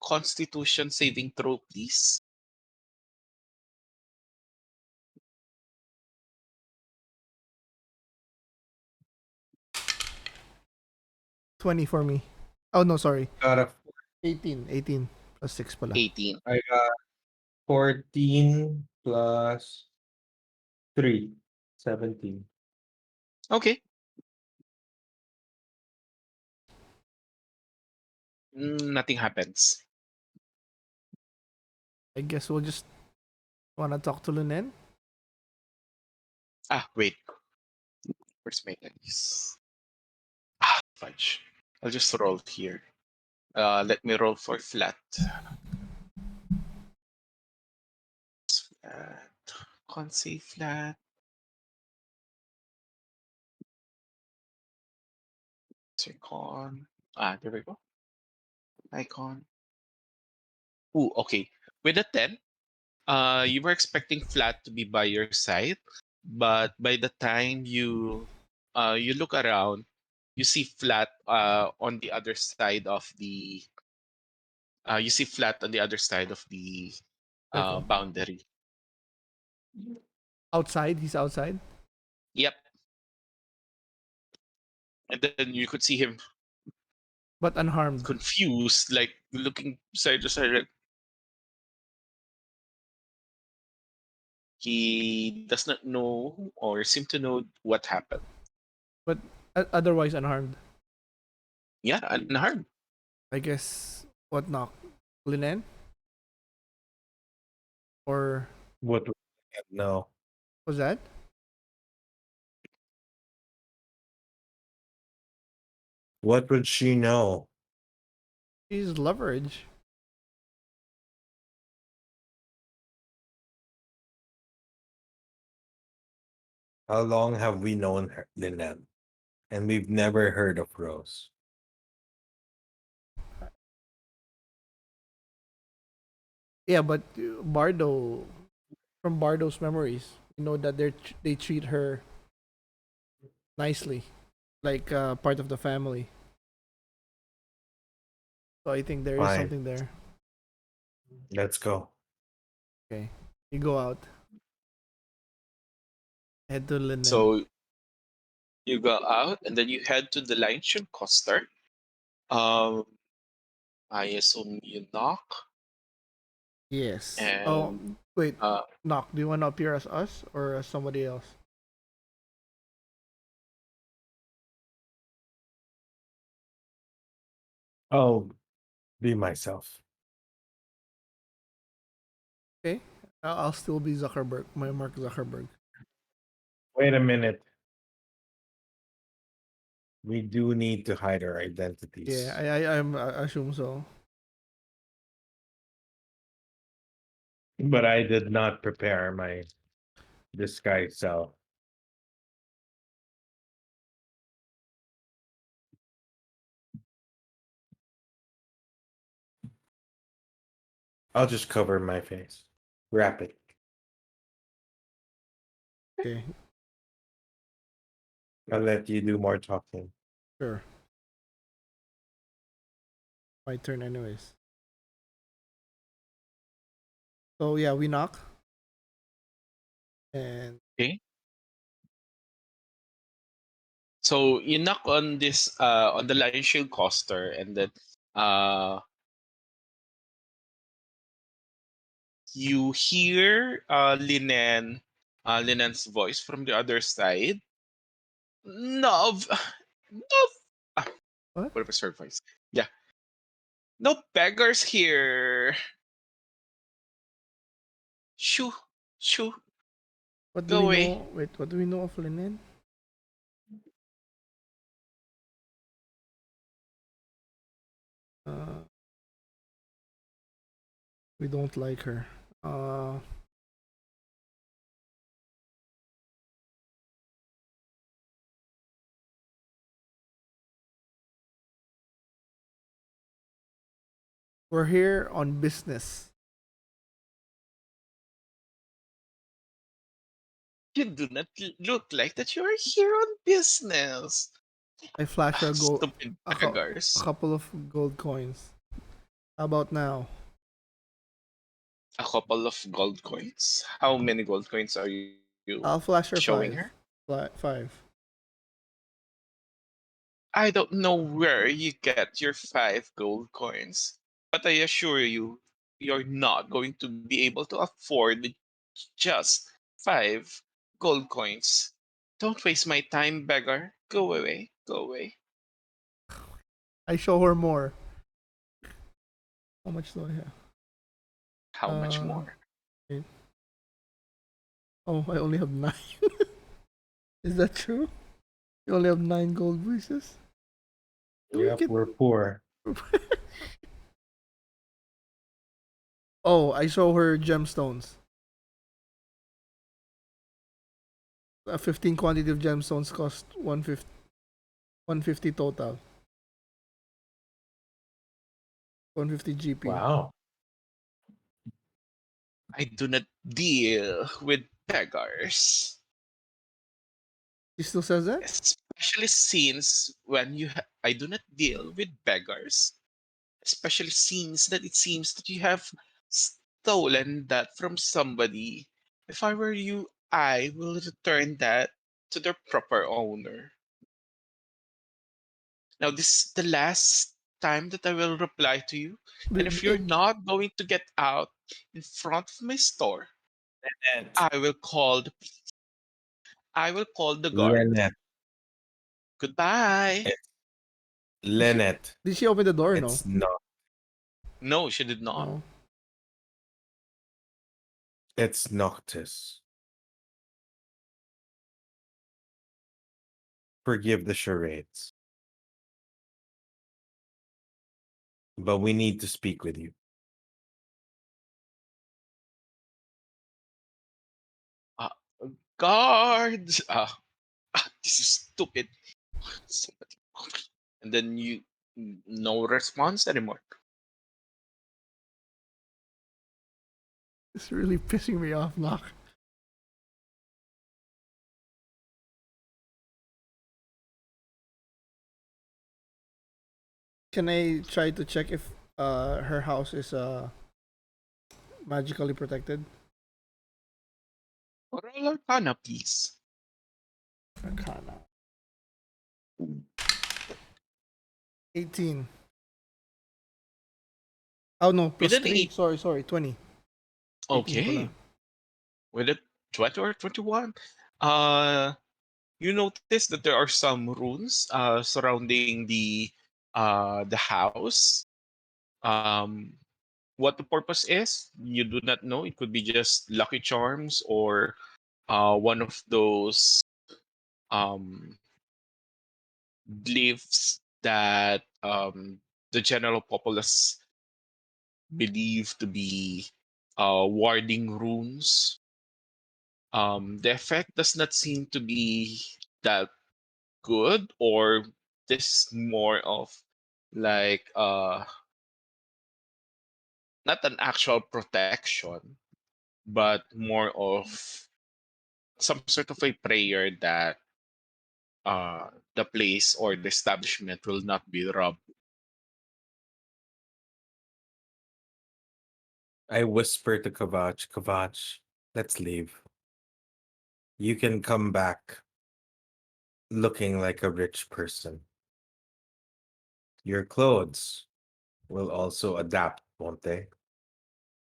Constitution saving throw, please. 20 for me. Oh no, sorry. Got a 18. 18 plus 6 pala. 18. I got 14 plus 3, 17. Okay. Nothing happens. I guess we'll just wanna talk to Linan. Ah, wait. Where's my dice? Fudge. I'll just roll here. Let me roll for flat. Flat. Con save flat. Con. There we go. Icon. Ooh, okay. With a 10, you were expecting flat to be by your side, but by the time you look around, you see flat on the other side of the you see flat on the other side of the Circle. boundary. Outside. He's outside. Yep. And then you could see him But unharmed. confused, like looking side to side. Like he does not know or seem to know what happened. But otherwise unharmed. Yeah, unharmed. I guess what knock? Linan? Or What? No. was that? What would she know? She's leverage. How long have we known her, Lynette? And we've never heard of Rose. Yeah, but Bardo, from Bardo's memories, we know that they treat her nicely, like part of the family. So I think there is Fine. something there. Let's go. Okay. You go out. Head to Linen. So you go out and then you head to the Lion Coaster. Um, I assume you knock Yes. Oh, and wait. uh, Knock. Do you want to appear as us or as somebody else? I'll be myself. Okay. I'll still be Zuckerberg. My Mark Zuckerberg. Wait a minute. We do need to hide our Yeah, identities. I assume so. But I did not prepare my disguise self. I'll just cover my face. Wrap it. Okay. I'll let you do more talking. Sure. My turn, anyways. So yeah, we knock, and okay. So you knock on this on the Lion Coaster, and then uh you hear Linen's voice from the other side. No, no. Ah, what? what was her voice? Yeah, no beggars here. Shoo, shoo, What do go we away. know? Wait, what do we know of Linen? Uh, we don't like her. Uh, we're here on business. You do not look like that you are here on business. I flash Ah, a gold, stupid a beggars. couple of gold coins. How about now? A couple of gold coins. How many gold coins are you I'll flash her showing her? five. Five. I don't know where you get your 5 gold coins, but I assure you, you're not going to be able to afford just 5 gold coins. Don't waste my time, beggar. Go away. Go away. I show her more. How much do I have? How much more? Wait. Oh, I only have 9. Is that true? You only have 9 gold pieces? Do we Yep, get? we're poor. Oh, I show her gemstones. A 15 quantity of gemstones cost 150 total. 150 GP. Wow. I do not deal with beggars. She still says that? Especially since I do not deal with beggars, especially since that it seems that you have stolen that from somebody. If I were you, I will return that to their proper owner. Now, this is the last time that I will reply to you. And if you're not going to get out in front of my store, Lynette. I will call the I will call the guard. Lynette. Goodbye. It's Did she, Lynette. did she open the door? No. It's not. No, she did not. No. It's Noctis. Forgive the charades. But we need to speak with you. Uh, guards. This is stupid. Somebody. And then no response anymore. It's really pissing me off, Knock. Can I try to check if her house is magically protected. Oral Arcana, please. Arcana. 18. Oh no, With plus an 3. 8. Sorry, 20. 18 pala. Okay. With a 20 or 21. Uh, you notice that there are some runes surrounding the house. Um, what the purpose is, you do not know. It could be just lucky charms or one of those um, beliefs that the general populace believe to be warding runes. The effect does not seem to be that good, or this more of like not an actual protection, but more of some sort of a prayer that the place or the establishment will not be robbed. I whisper to Kavach, Kavach, let's leave. You can come back looking like a rich person. Your clothes will also adapt, won't they?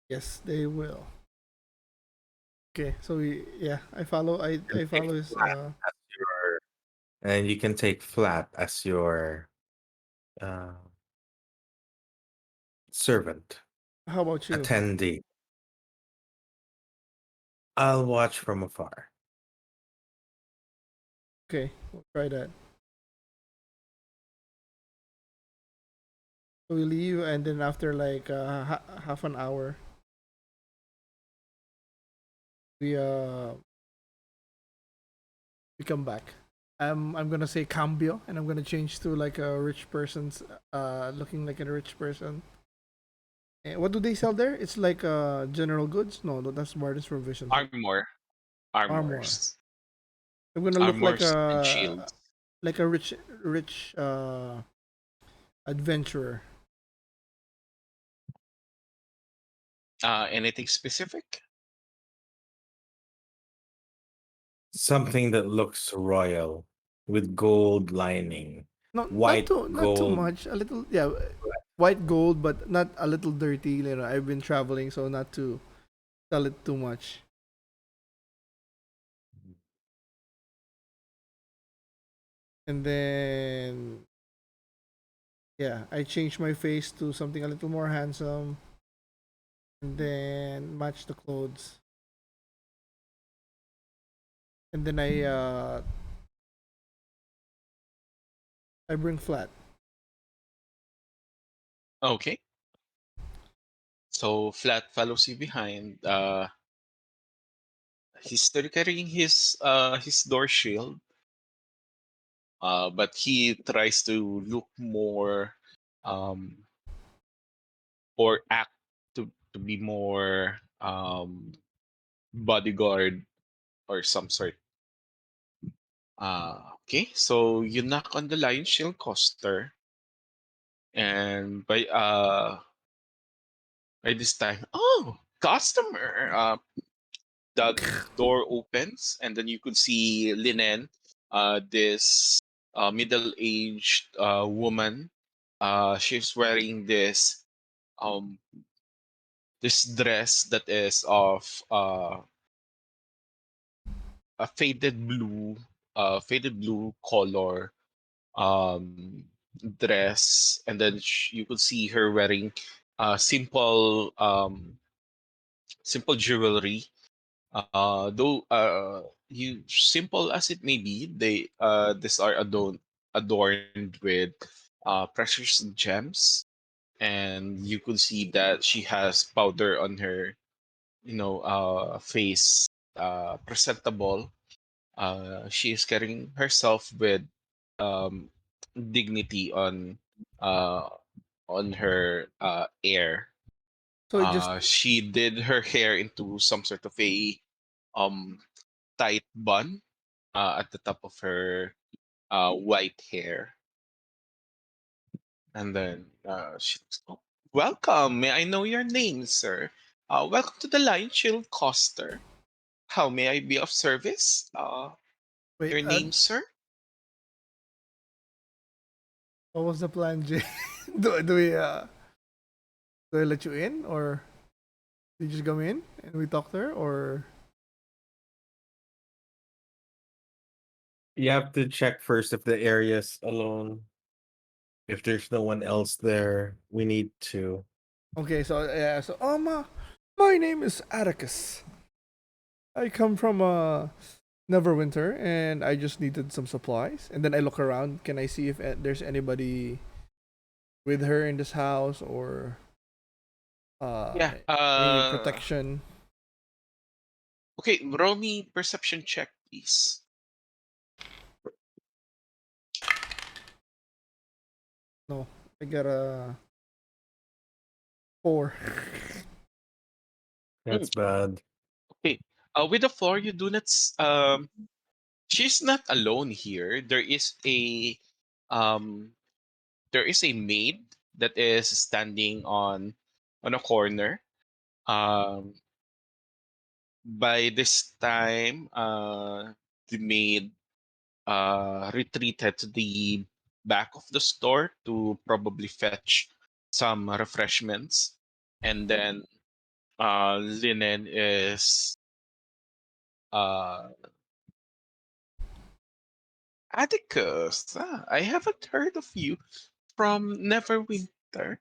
Yes, they will. Okay, so we yeah, And I take follow his flat as your and you can take flat as your uh, servant, how about you? attendee. I'll watch from afar. Okay, we'll try that. So we leave and then after like half an hour we we come back. I'm gonna say cambio and I'm gonna change to like a rich person's looking like a rich person. What do they sell there? It's like general goods? No, that's Barnes Provisions, right? Armor, Armor. armors, I'm gonna look armors and shields. like a rich adventurer. Anything specific? Something that looks royal with gold lining, No, white not too gold. much. A little, yeah, white gold, but not a little dirty. You know, I've been traveling, so not to sell it too much. And then, yeah, I changed my face to something a little more handsome, and then match the clothes. And then I bring flat. Okay. So Flat follows you behind. He's still carrying his door shield, but he tries to look more um, or act to be more bodyguard or some sort. Okay, so you knock on the lion shield coaster, and by this time, oh, customer! The door opens, and then you could see Linen, this middle-aged woman. She's wearing um this dress that is of a faded blue color um dress, and then you could see her wearing simple jewelry. Though you simple as it may be, they these are adorned with precious gems, and you could see that she has powder on her, face, presentable. She is carrying herself with um, dignity uh, on her air. So it just She did her hair into some sort of a um, tight bun at the top of her white hair. And then she, "Oh, welcome. May I know your name, sir?" Welcome to the Lion Shield Coaster. How may I be of service? Wait, Your name, sir? what was the plan, Jay? Do we do I let you in, or you just come in and we talk to her, or You have to check first if the area's alone. If there's no one else there, we need to. okay? So yeah, so my name is Atticus. I come from Neverwinter, and I just needed some supplies. And then I look around. Can I see if there's anybody with her in this house, or Yeah. any protection? Okay, roll me perception check, please. No, I got a 4. Hmm, That's bad. okay. With the floor, you do not. She's not alone here. Um, there is a maid that is standing on a corner. Um, by this time, the maid retreated to the back of the store to probably fetch some refreshments, and then Linen is uh, Atticus. I haven't heard of you from Neverwinter.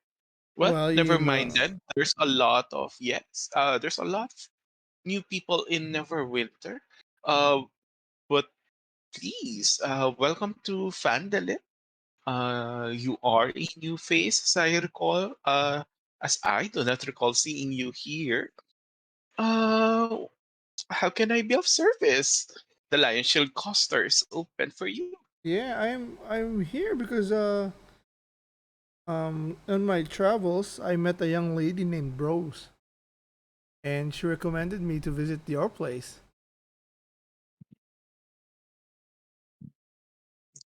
Well, Well, you never know, minded. There's a lot of yes. There's a lot of new people in Neverwinter. Uh, but please, welcome to Fandalit. You are a new face, as I recall. As I do not recall seeing you here. Uh, how can I be of service? The Lion Shield Coaster is open for you. yeah, I'm here because on my travels I met a young lady named Rose, and she recommended me to visit your place.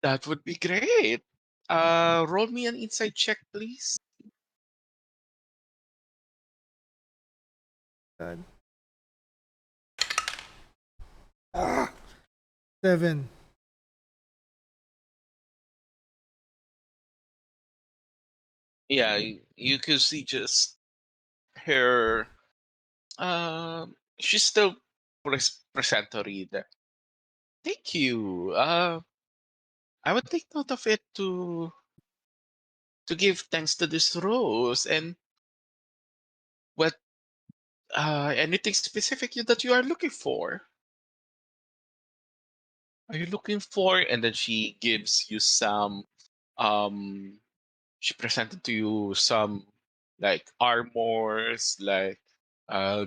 That would be great. Roll me an insight check, please. God. Ah, 7. Yeah, you could see just her. She's still presentatory there. Thank you. I would take note of it to give thanks to this rose. And what anything specific that you are looking for? Are you looking for? And then she gives you some. Um, she presented to you some like armors, like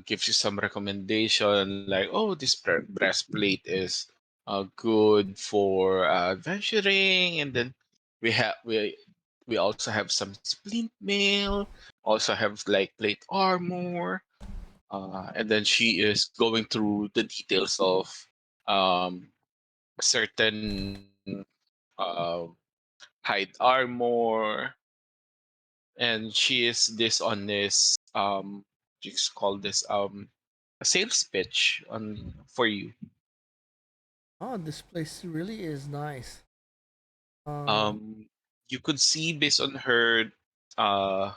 gives you some recommendation, like oh, this breastplate is good for adventuring, and then we have we also have some splint mail, also have like plate armor, and then she is going through the details of um, certain uh, hide armor, and she is this on this just call this a sales pitch on for you. Oh, this place really is nice. Um, Um, you could see based on her uh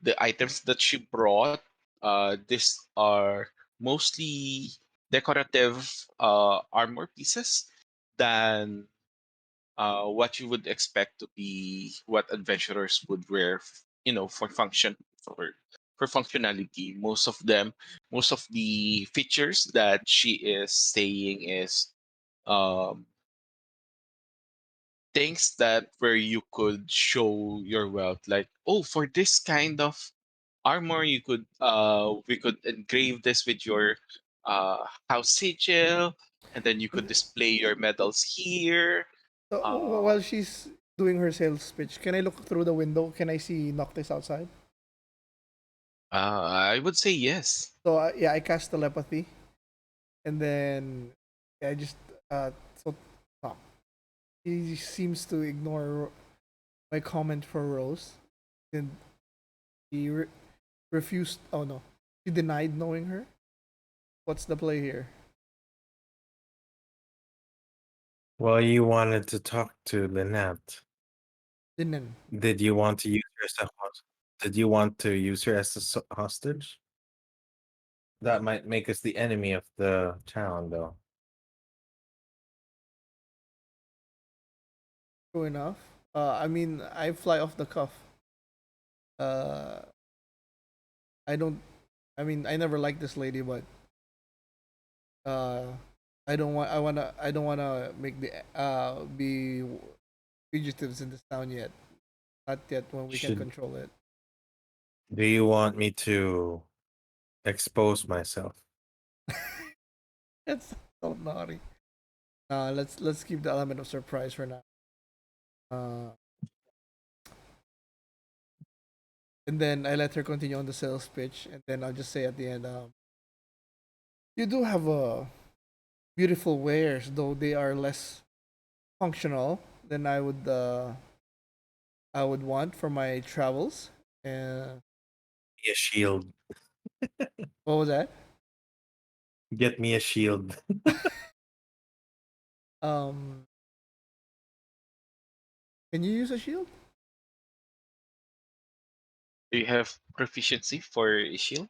the items that she brought. These are mostly decorative armor pieces than what you would expect to be what adventurers would wear, for for for functionality. Most of the features that she is saying is um, things that where you could show your wealth. Like, oh, for this kind of armor, you could we could engrave this with your house sigil, and then you could display your medals here. so Uh, while she's doing her sales pitch, can I look through the window? Can I see Noctis outside? I would say yes. So yeah, I cast telepathy, and then yeah, I just so talk. He seems to ignore my comment for Rose, and he refused. Oh no. She denied knowing her. What's the play here? Well, you wanted to talk to Lynette. Didn't. Did you want to use her as a Did you want to use her as a hostage? That might make us the enemy of the town, though. True enough. I mean, I fly off the cuff. Uh, I don't. I mean, I never liked this lady, but uh, I don't want. I wanna. I don't wanna make the be fugitives in this town yet. Not yet when we can Should control it. Do you want me to expose myself? It's so naughty. Let's keep the element of surprise for now. Uh, and then I let her continue on the sales pitch, and then I'll just say at the end, you do have beautiful wares, though they are less functional than I would want for my travels. And Me a shield. what was that? Get me a shield. Um, can you use a shield? Do you have proficiency for a shield?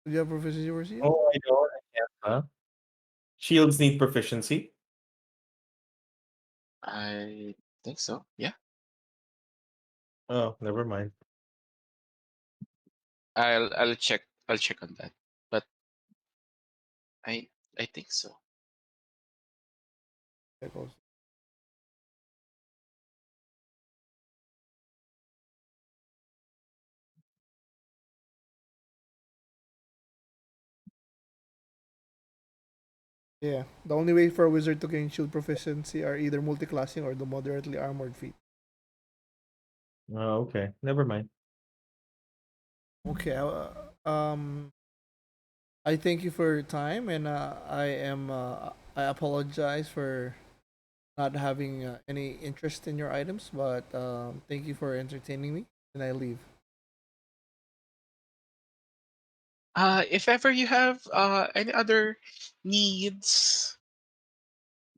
Do you have proficiency for shield? Oh, I don't. I can't, huh? Shields need proficiency. I think so. Yeah. Oh, never mind. I'll check. I'll check on that. But I I think so. That goes- Yeah, the only way for a wizard to gain shield proficiency are either multi-classing or the moderately armored feat. Oh, okay. Never mind. Okay, I thank you for your time, and I apologize for not having any interest in your items, but thank you for entertaining me, and I leave. If ever you have any other needs,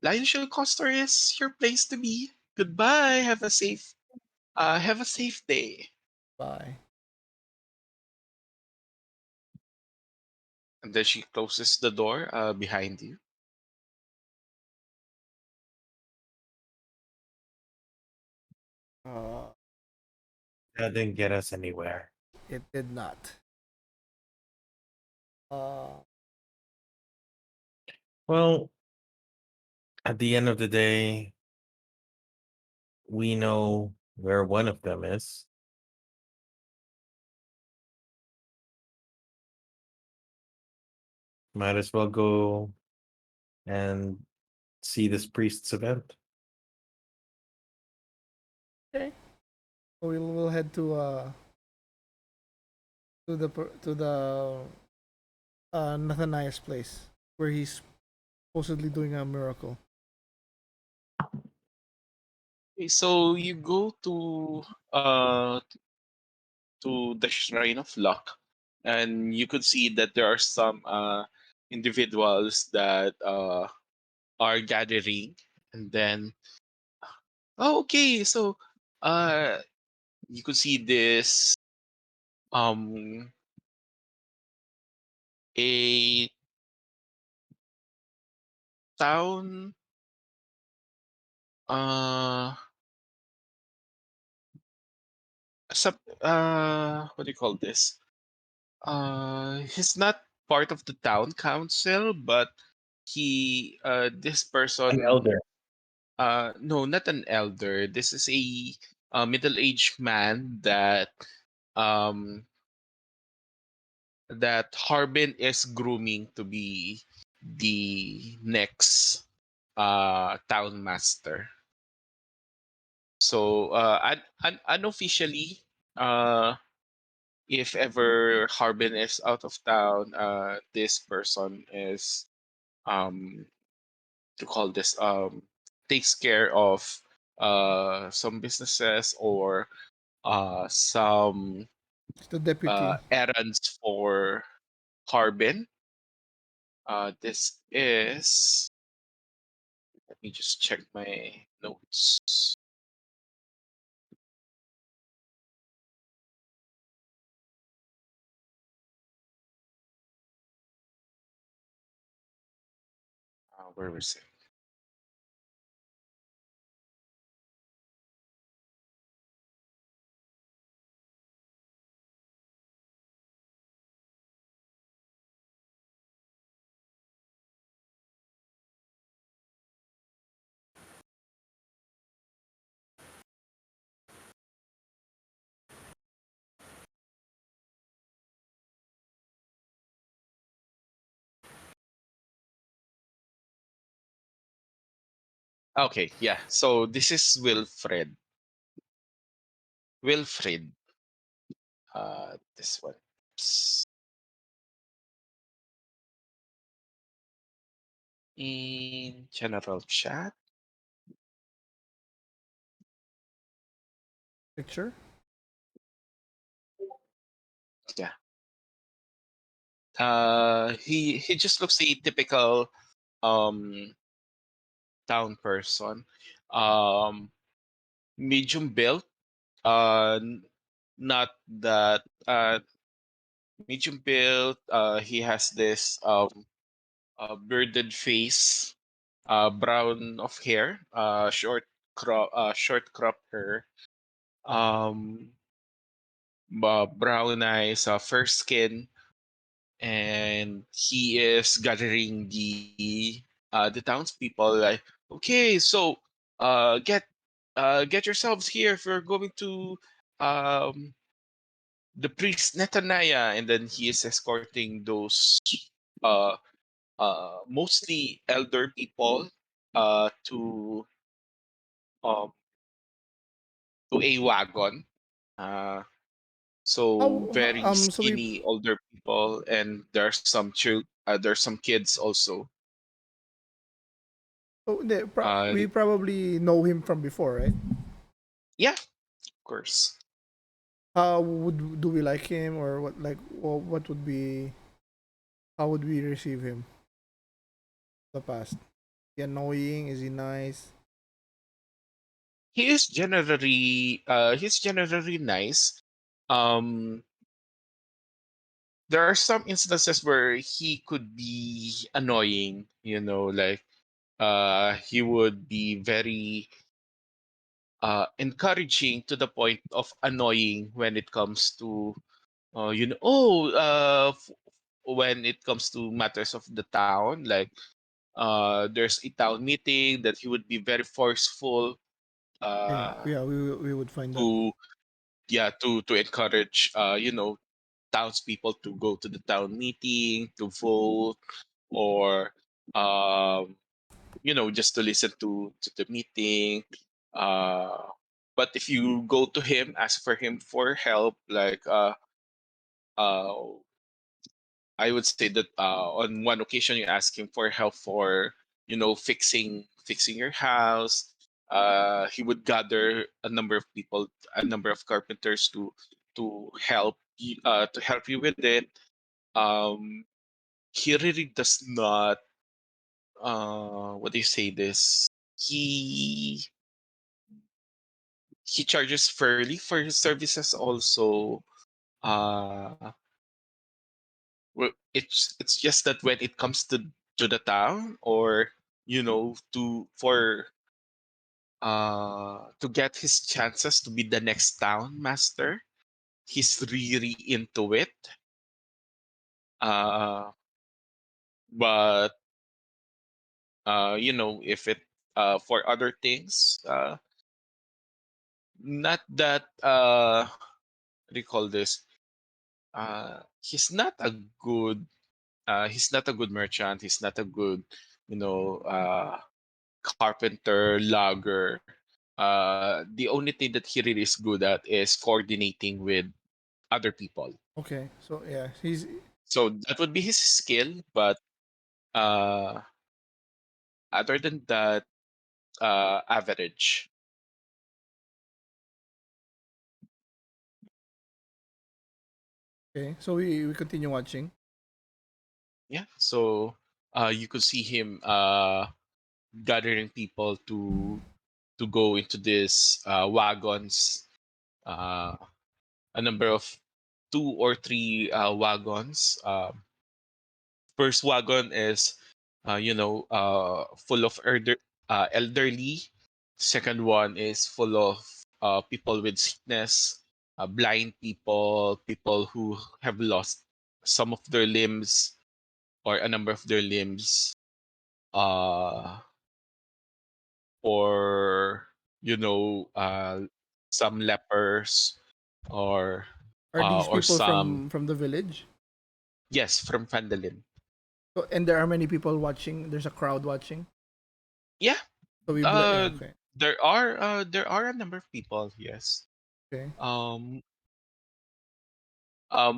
Lion Shield Coaster is your place to be. Goodbye. Have a safe day. Bye. And then she closes the door behind you. Uh, That didn't get us anywhere. it did not. Uh, Well, at the end of the day, we know where one of them is. Might as well go and see this priest's event. okay, so we'll head to the Nathaniah's place where he's supposedly doing a miracle. Okay, so you go uh to the Shrine of Luck, and you could see that there are some individuals that are gathering, and then oh, okay, so uh you could see this um a town uh what do you call this? He's not part of the town council, but he this An person elder. no, not an elder. This is a middle-aged man that um Harbin is grooming to be the next town master. So unofficially, uh if ever Harbin is out of town, this person is um to call this takes care of some businesses or some It's the deputy. errands for Carbon. This is. Let me just check my notes. Where was it? Okay, yeah. So this is Wilfred. Wilfred. This one. In general chat. Picture. Yeah. He just looks a typical um town person. Um Medium built. N- Not that medium built. He has this bearded face, brown of hair, short crop hair, um, brown eyes, fair skin, and he is gathering the townspeople. Like, okay, so get yourselves here if you're going to um the priest Netaniah, and then he is escorting those uh mostly elder people um to a wagon. Uh, so very So we skinny older people, and there's some kids also. we Uh, probably know him from before, right? yeah, of course. How would do we like him, or what? Like, what would be? How would we receive him? The past. Is he annoying? Is he nice? He's generally nice. Um, there are some instances where he could be annoying. Like he would be very encouraging to the point of annoying when it comes to when it comes to matters of the town. Like there's a town meeting that he would be very forceful Yeah, uh yeah, we would find that. to to encourage townspeople to go to the town meeting to vote, or um just to listen to the meeting. uh but if you go to him, ask for him for help, like uh I would say that on one occasion you ask him for help for fixing your house. He would gather a number of people, a number of carpenters to help you with it. Um, he really does not. What do you say this? He he charges fairly for his services also. Uh, it's just that when it comes to the town, or to get his chances to be the next town master, he's really into it. uh but if it for other things, not that what do you call this, he's not a good merchant. He's not a good you know carpenter, logger. The only thing that he really is good at is coordinating with other people. Okay, so yeah, he's So that would be his skill, but uh, other than that, average. okay. So we continue watching. yeah, so you could see him gathering people to go into this wagons, uh, a number of 2 or 3 wagons. First wagon is, full of elderly. Second one is full of people with sickness, blind people, people who have lost some of their limbs or a number of their limbs, uh, or you know, uh, some lepers, or Are these or people some, from the village? yes, from Fandolin. So, and there are many people watching. There's a crowd watching. Yeah, So yeah, uh, okay, there are a number of people. Yes. okay. Um.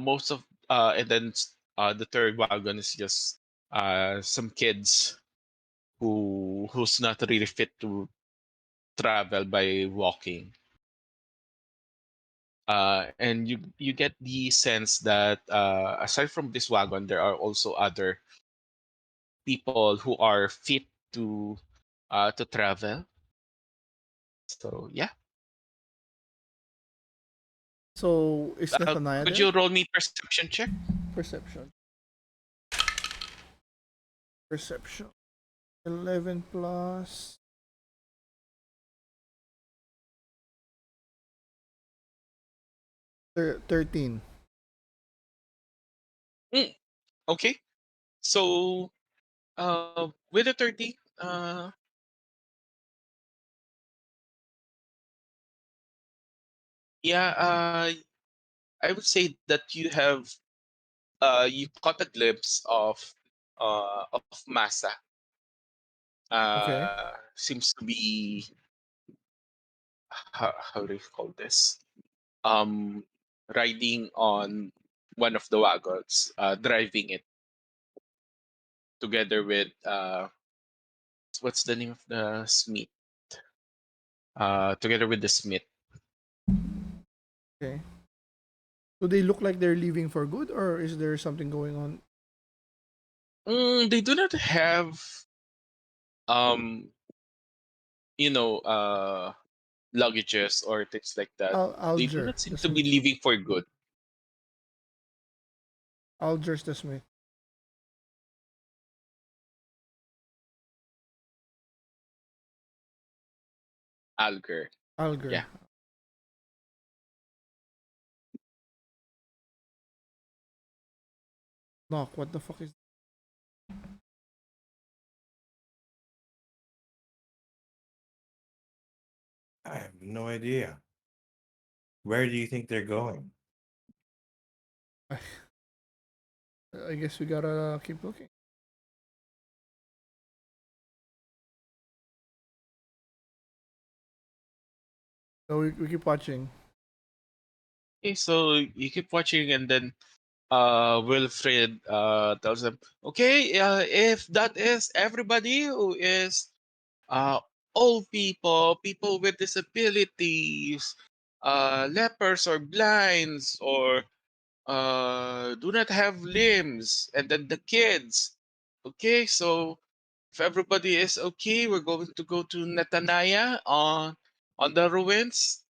Most of and then the third wagon is just some kids who's not really fit to travel by walking. And you get the sense that aside from this wagon, there are also other people who are fit to travel. So yeah, So is Nathaniah could there? you roll me perception check? Perception. Perception. 11 plus 13. Mm, okay, so with the 30, yeah, I would say that you caught a glimpse of Masa. Okay. Seems to be, how do you call this? Um, Riding on one of the wagons, driving it together with what's the name of the Smith? Together with the Smith. Okay. Do they look like they're leaving for good, or is there something going on? They do not have um you know uh luggages or things like that. They do Alger not seem the to be Smith. leaving for good. Alger's the Smith. Alger. Alger. Yeah. Knock. What the fuck is? I have no idea. Where do you think they're going? I guess we gotta keep looking. So we keep watching. Okay, so you keep watching, and then Wilfred tells them, okay, if that is everybody who is uh old people, people with disabilities, lepers or blinds, or do not have limbs, and then the kids. Okay, so if everybody is okay, we're going to go to Netanya on the ruins.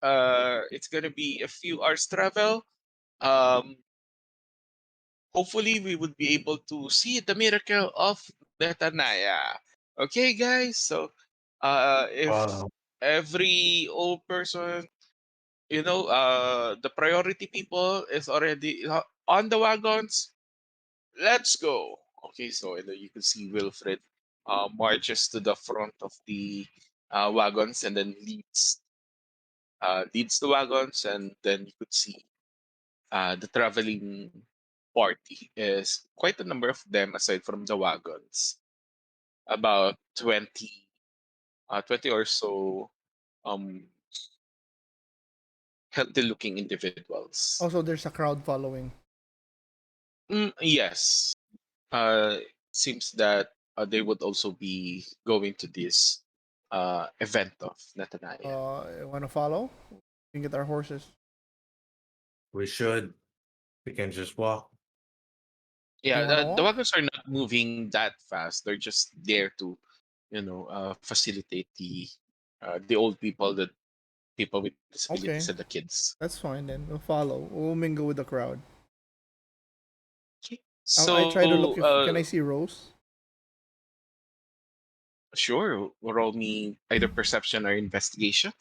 It's gonna be a few hours travel. Um, Hopefully we would be able to see the miracle of Netanya. Okay, guys. So, if Wow. every old person, the priority people is already on the wagons, let's go. Okay, so and then you can see Wilfred marches to the front of the wagons, and then leads the wagons, and then you could see the traveling party is quite a number of them aside from the wagons. About 20 or so um, healthy looking individuals. Also, there's a crowd following. Yes. Uh, Seems that they would also be going to this event of Natanaya. Wanna follow? We can get our horses. We should. We can just walk. Yeah, You wanna the walk? wagons are not moving that fast. They're just there to, facilitate the old people, the people with disabilities, Okay, and the kids. that's fine then. We'll follow. We'll mingle with the crowd. Okay. I try to So, look if can I see Rose. sure, roll me either perception or investigation.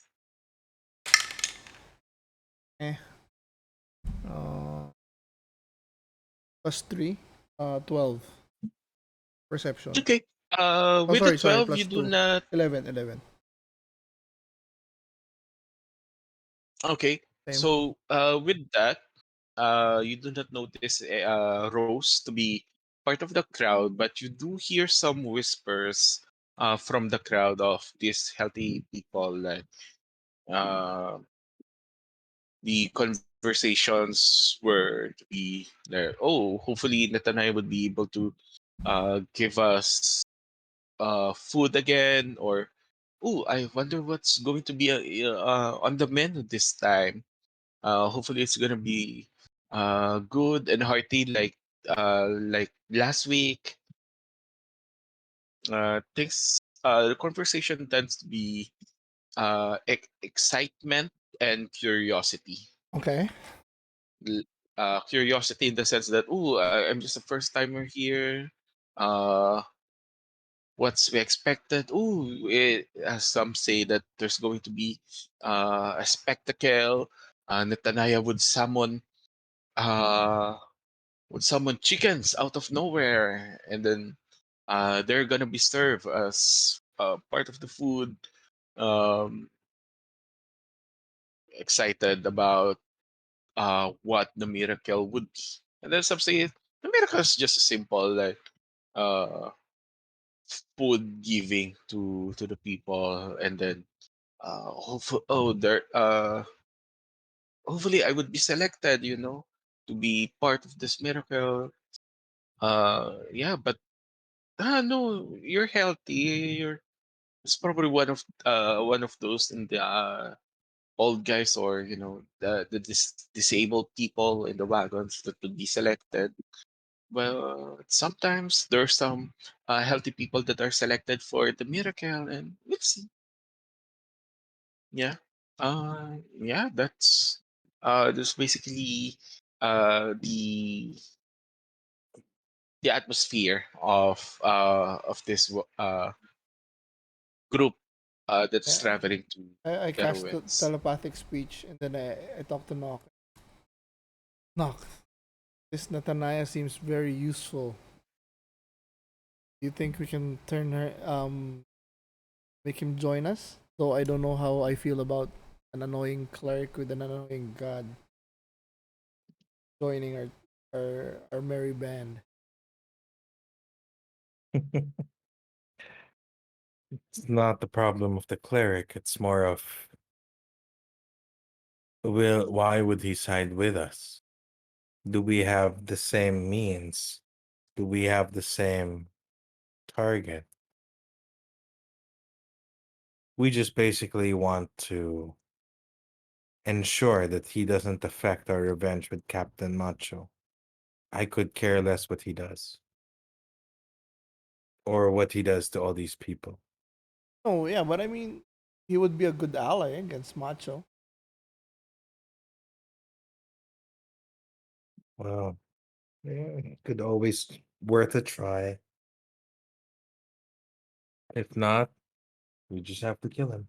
Eh. Uh, +3. 12. Perception. Okay. Oh, With the sorry. 12, you Plus do 2. not. 11. 11. Okay. Same. So, with that, you do not notice Rose to be part of the crowd, but you do hear some whispers from the crowd of these healthy people. Like, uh, the conversations were to be there. Oh, hopefully Nathaniel would be able to give us food again, or oh, I wonder what's going to be on the menu this time. Hopefully, it's gonna be good and hearty like last week. The conversation tends to be excitement and curiosity. Okay. L- Curiosity in the sense that oh, I'm just a first timer here. Uh, what's we expected? Oh, some say that there's going to be a spectacle. Netanyahu uh, would summon chickens out of nowhere, and then they're gonna be served as part of the food. Um, Excited about what the miracle would be, and then some say the miracle is just simple like uh, food giving to the people, and then hopefully I would be selected, to be part of this miracle. Yeah, but no, you're healthy. It's probably one of those in the old guys, or the disabled people in the wagons that would be selected. Well, sometimes there's some healthy people that are selected for the miracle, and we'll see. Yeah. Yeah, that's basically the atmosphere of this group that's Yeah, traveling to I the cast the ruins. telepathic speech and then I talk to Knock. Knock. This Nathaniah seems very useful. You think we can turn her make him join us? Though I don't know how I feel about an annoying cleric with an annoying god joining our merry band. It's not the problem of the cleric. It's more of why would he side with us? Do we have the same means? Do we have the same target? We just basically want to ensure that he doesn't affect our revenge with Captain Macho. I could care less what he does or what he does to all these people. Oh yeah, but I mean, he would be a good ally against Macho. Well, yeah, it could always worth a try. If not, we just have to kill him.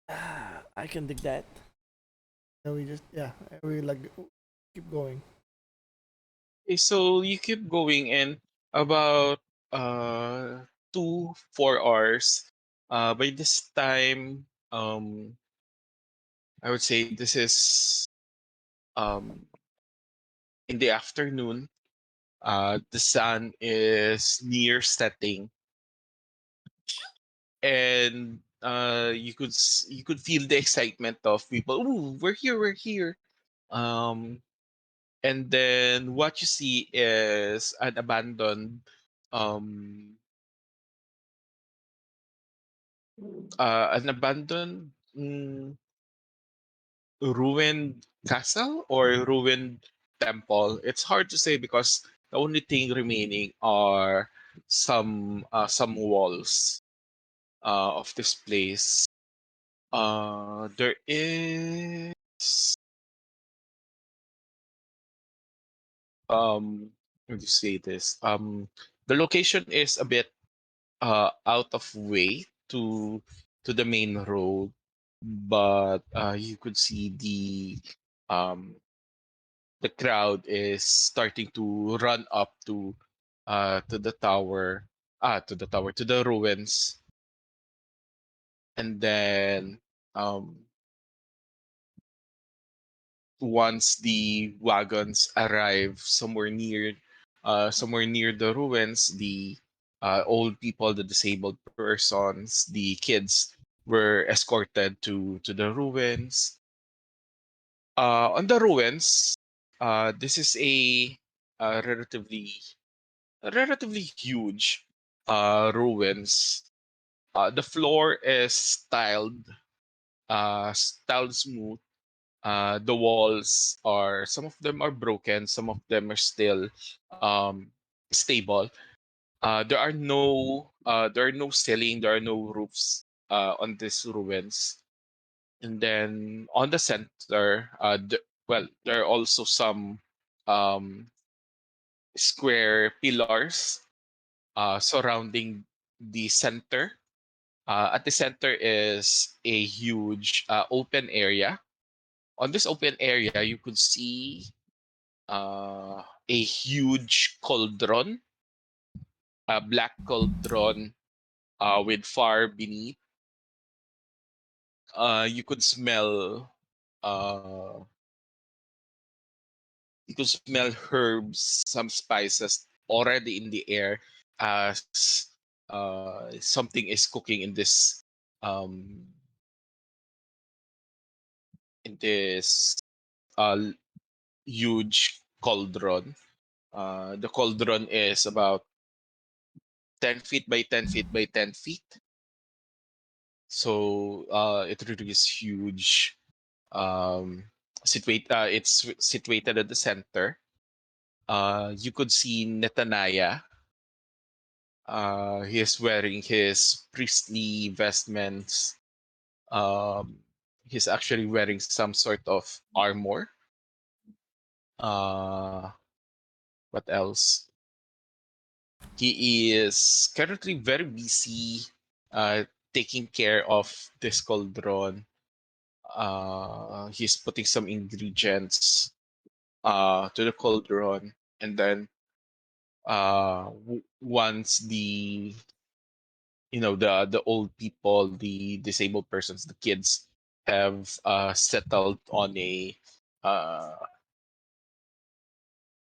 I can dig that. And we just we like keep going. Okay, so you keep going, and about 2 4 hours. By this time, I would say this is um in the afternoon. The sun is near setting, and you could feel the excitement of people. Ooh, we're here, we're here. Um, and then what you see is um an abandoned ruined castle or ruined temple. It's hard to say because The only thing remaining are some walls of this place. There is how do you say this? The location is a bit out of way to the main road, but you could see um the crowd is starting to run up to the tower, to the ruins, and then um once the wagons arrive somewhere near the ruins, the old people, the disabled persons, the kids were escorted to the ruins. On the ruins, this is a relatively huge ruins. The floor is tiled smooth. The walls are, some of them are broken, some of them are still um, stable. There are no ceiling, there are no roofs on these ruins. And then on the center, well, there are also some um, square pillars surrounding the center. At the center is a huge open area. On this open area, you could see a huge cauldron, a black cauldron with fire beneath. You could smell uh, you could smell herbs, some spices already in the air as something is cooking um, in this uh, huge cauldron. The cauldron is about 10 feet by 10 feet by 10 feet. So it really is huge. It's situated at the center. You could see Netanyahu. He is wearing his priestly vestments. Um, he's actually wearing some sort of armor. Uh, what else? He is currently very busy uh, taking care of this cauldron. He's putting some ingredients to the cauldron, and then once the old people, the disabled persons, the kids have settled uh,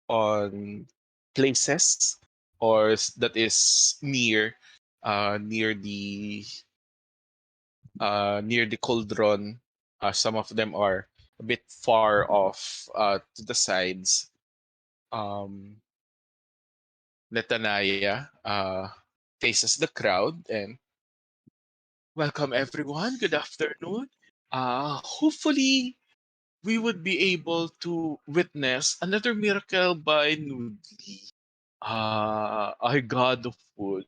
on places that is near the cauldron. Some of them are a bit far off to the sides. Um, Netanyahu faces the crowd and welcome everyone. Good afternoon. Hopefully we would be able to witness another miracle by Nudli, our god of food,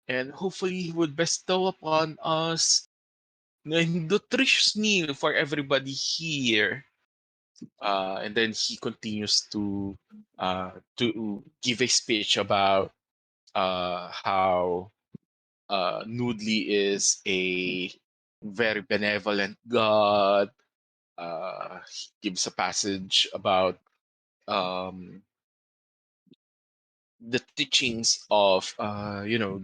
and hopefully he would bestow upon us a nutritious meal for everybody here. And then he continues to give a speech about how Noodly is a very benevolent god. He gives a passage about um, the teachings of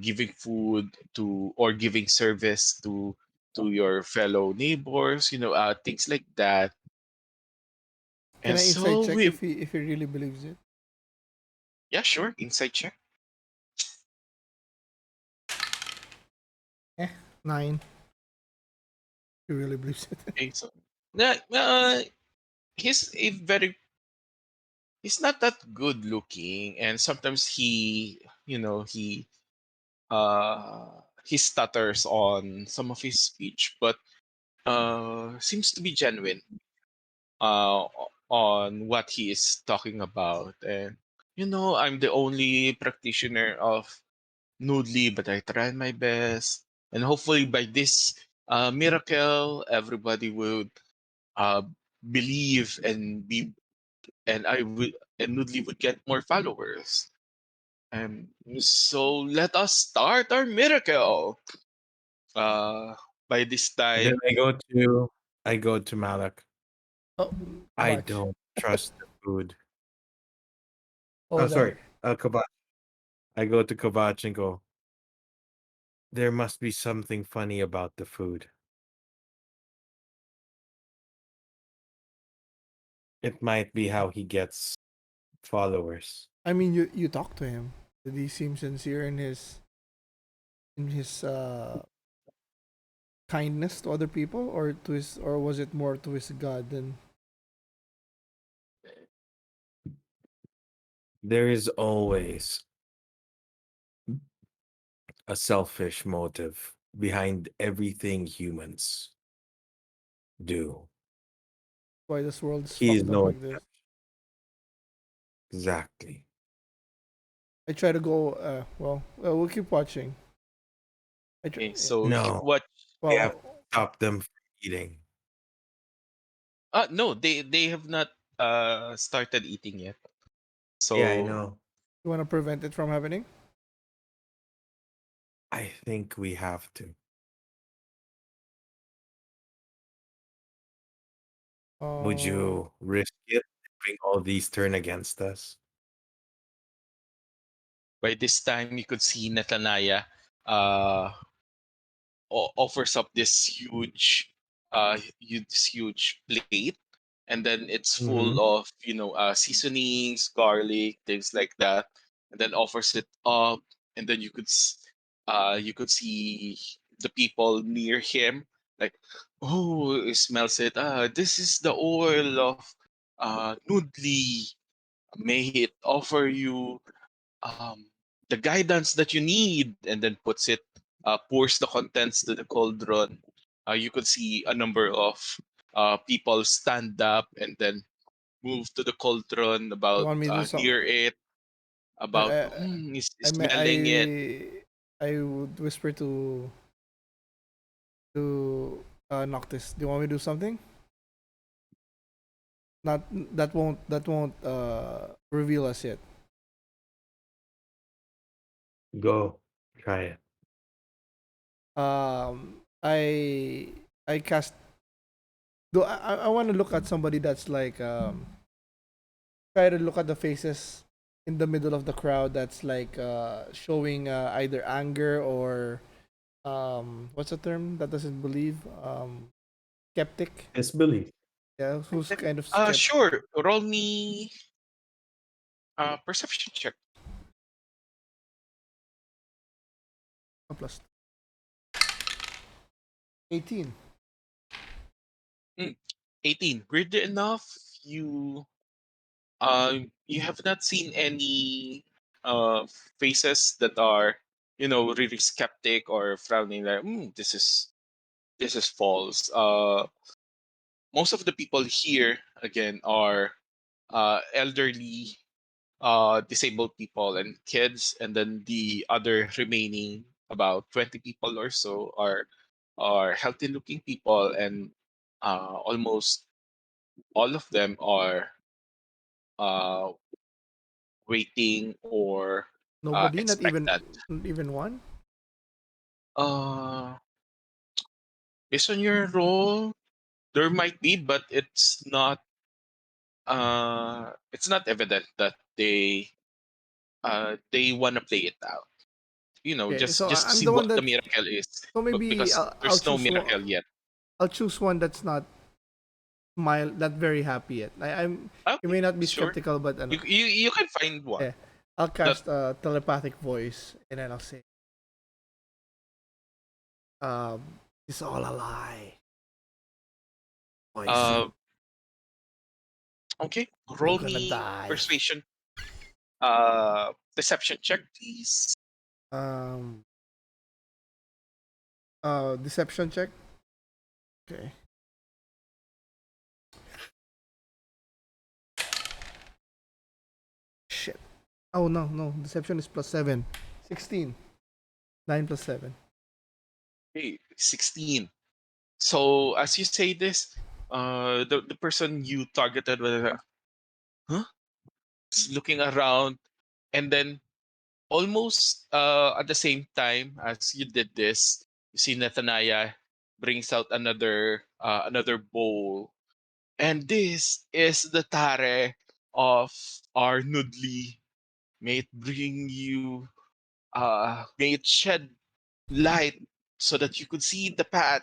giving food to, or giving service to your fellow neighbors, things like that. Can And I inside so check we, if he really believes it? yeah, sure, insight check. Eh, 9. He really believes it. Okay, so he's a very he's not that good looking, and sometimes he stutters on some of his speech, but seems to be genuine on what he is talking about. And I'm the only practitioner of Noodly, but I tried my best. And hopefully by this miracle, everybody would uh, believe and I would, and Noodly would get more followers. And so let us start our miracle. Uh, by this And then time, I go to Malak. Oh, I Kabach. don't trust the food. Oh, Oh, that. sorry. Kabach. I go to Kabach and go, there must be something funny about the food. It might be how he gets followers. I mean, you talk to him. Did he seem sincere in his kindness to other people, or to his, or was it more to his God than? There is always a selfish motive behind everything humans do. Why this world is He is fucked up no like this? exception. Exactly. I try to go. We'll keep watching. I try. okay, so keep No, watch. we have to Well, stop them from eating. No, they have not started eating yet. Yeah, I So know. you want to prevent it from happening? I think we have to. Would Uh, you risk it having all these turn against us? by this time, you could see Natanaya uh, offers up this huge plate, and then it's full Hmm. of seasonings, garlic, things like that, and then offers it up, and then you could see the people near him like, oh, it smells it. This is the oil of Noodly. May it offer you um, the guidance that you need, and then pours the contents to the cauldron. You could see a number of people stand up and then move to the cauldron you about want me to do some? near it, I about I I may- smelling it. I would whisper to Noctis. Do you want me to do something? Not that won't reveal us yet. Go. Try it. I cast. Do I want to look at somebody that's like try to look at the faces in the middle of the crowd that's like showing either anger or what's the term that doesn't believe, skeptic. Disbelief. Yeah, who's kind of skeptic. Sure. Roll me perception check. Plus 18. Mm, 18. Weirdly enough, you you have not seen any uh, faces that are, really skeptic or frowning like, this is false. Most of the people here again are elderly, disabled people and kids, and then the other remaining about 20 people or so are healthy looking people, and almost all of them are uh, waiting or Nobody, expectant. not even one. Uh, Based on your role, there might be, but it's not evident that they want to play it out. Okay, so Just to I'm see the one what the that. miracle is, So but maybe because I'll there's no choose one. miracle yet. I'll choose one that's not smile, not very happy yet. I'm. You Okay, may not be sure. skeptical, but You can find one yeah. I'll that cast a telepathic voice, and then I'll say, um, "It's all a lie, poison. uh okay. You're Roll gonna me die." persuasion, deception check, please. Um, deception check. Okay. Shit. Oh no, no. Deception is plus 7. 16. 9 plus 7. Okay, 16. So as you say this, the person you targeted was huh? Is looking around, and then almost at the same time as you did this, you see Nathaniah brings out another bowl, and this is the tare of our Nudli. May it bring you, may it shed light so that you could see the path,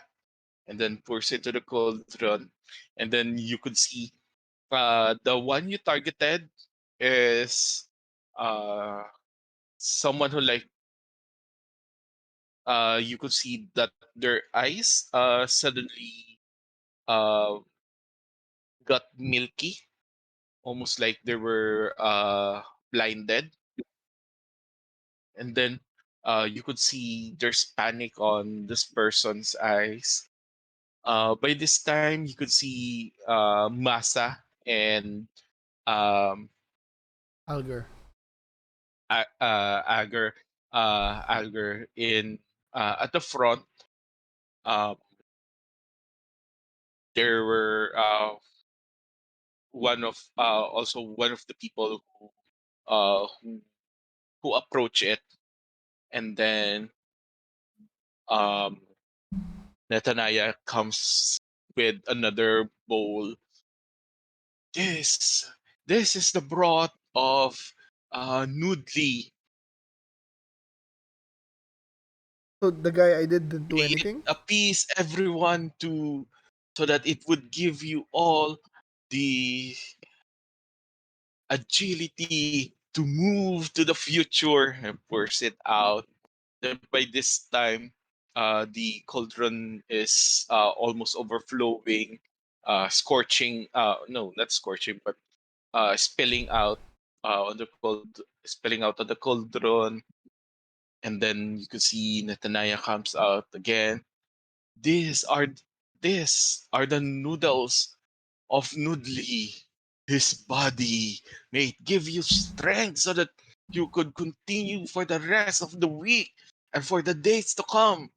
and then pours into the cauldron, and then you could see the one you targeted is uh someone who like you could see that their eyes suddenly uh got milky, almost like they were blinded, and then you could see there's panic on this person's eyes. By this time you could see Masa and um Alger. Agar Alger in at the front. um there were one of also one of the people uh who, who approach it, and then um Nathaniah comes with another bowl. This is the broth of Noodly. So the guy I didn't do May it anything? appease everyone to so that it would give you all the agility to move to the future and force it out. Then by this time, the cauldron is almost overflowing, scorching. No, not scorching, but spilling out spilling out of the cauldron. And then you could see Nathaniah comes out again. These are these are the noodles of Noodly. His body may it give you strength so that you could continue for the rest of the week and for the days to come.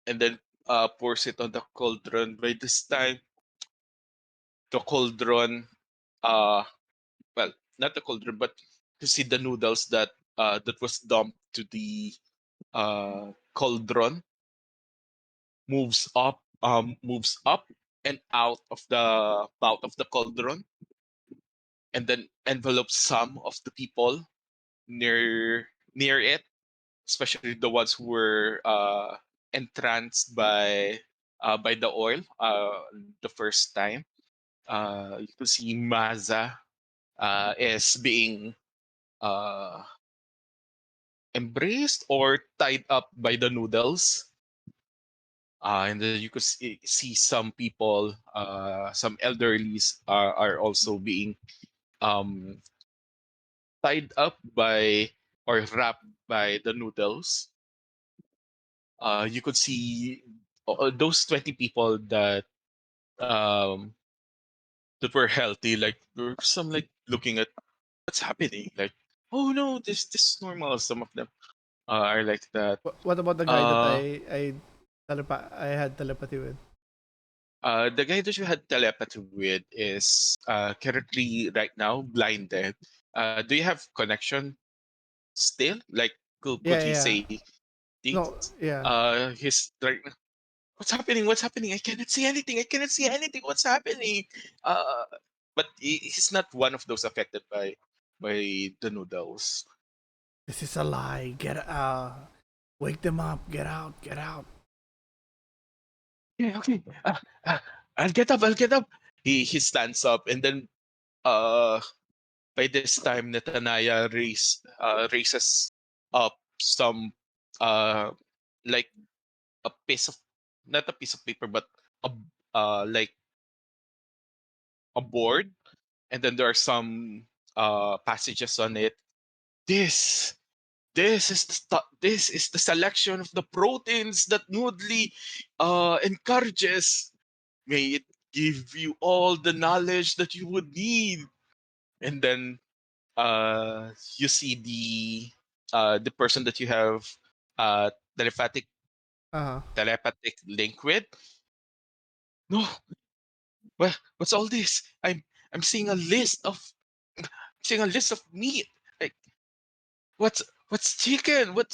And then pours it on the cauldron. By this time, the cauldron, uh, well, not the cauldron, but you see the noodles that was dumped to the cauldron moves up and out of the mouth of the cauldron, and then envelopes some of the people near it, especially the ones who were entranced by the oil the first time. You can see Maza is being uh, embraced or tied up by the noodles. And then you could see some people, some elderlies are also being um, tied up by or wrapped by the noodles. You could see those 20 people that were healthy. Like there were some like looking at what's happening. Like, oh no, this is normal. Some of them are like that. What about the guy that Uh, I had telepathy with? the guy that you had telepathy with is currently right now blinded. Do you have connection still? Like, could Yeah, he yeah. say things? No, yeah. His right now. What's happening? What's happening? I cannot see anything. I cannot see anything. What's happening? Uh, but he's not one of those affected by the noodles. This is a lie. Wake them up. Get out. Get out. Yeah, okay. I'll get up. I'll get up. He stands up, and then uh by this time Nathaniah raises up some uh like a piece of not a piece of paper, but a like a board, and then there are some passages on it. This this is the selection of the proteins that Noodly encourages. May it give you all the knowledge that you would need. And then you see the person that you have uh telepathic Uh-huh. telepathic link with. No, what's all this? I'm seeing a list of seeing a list of meat. Like what's chicken? What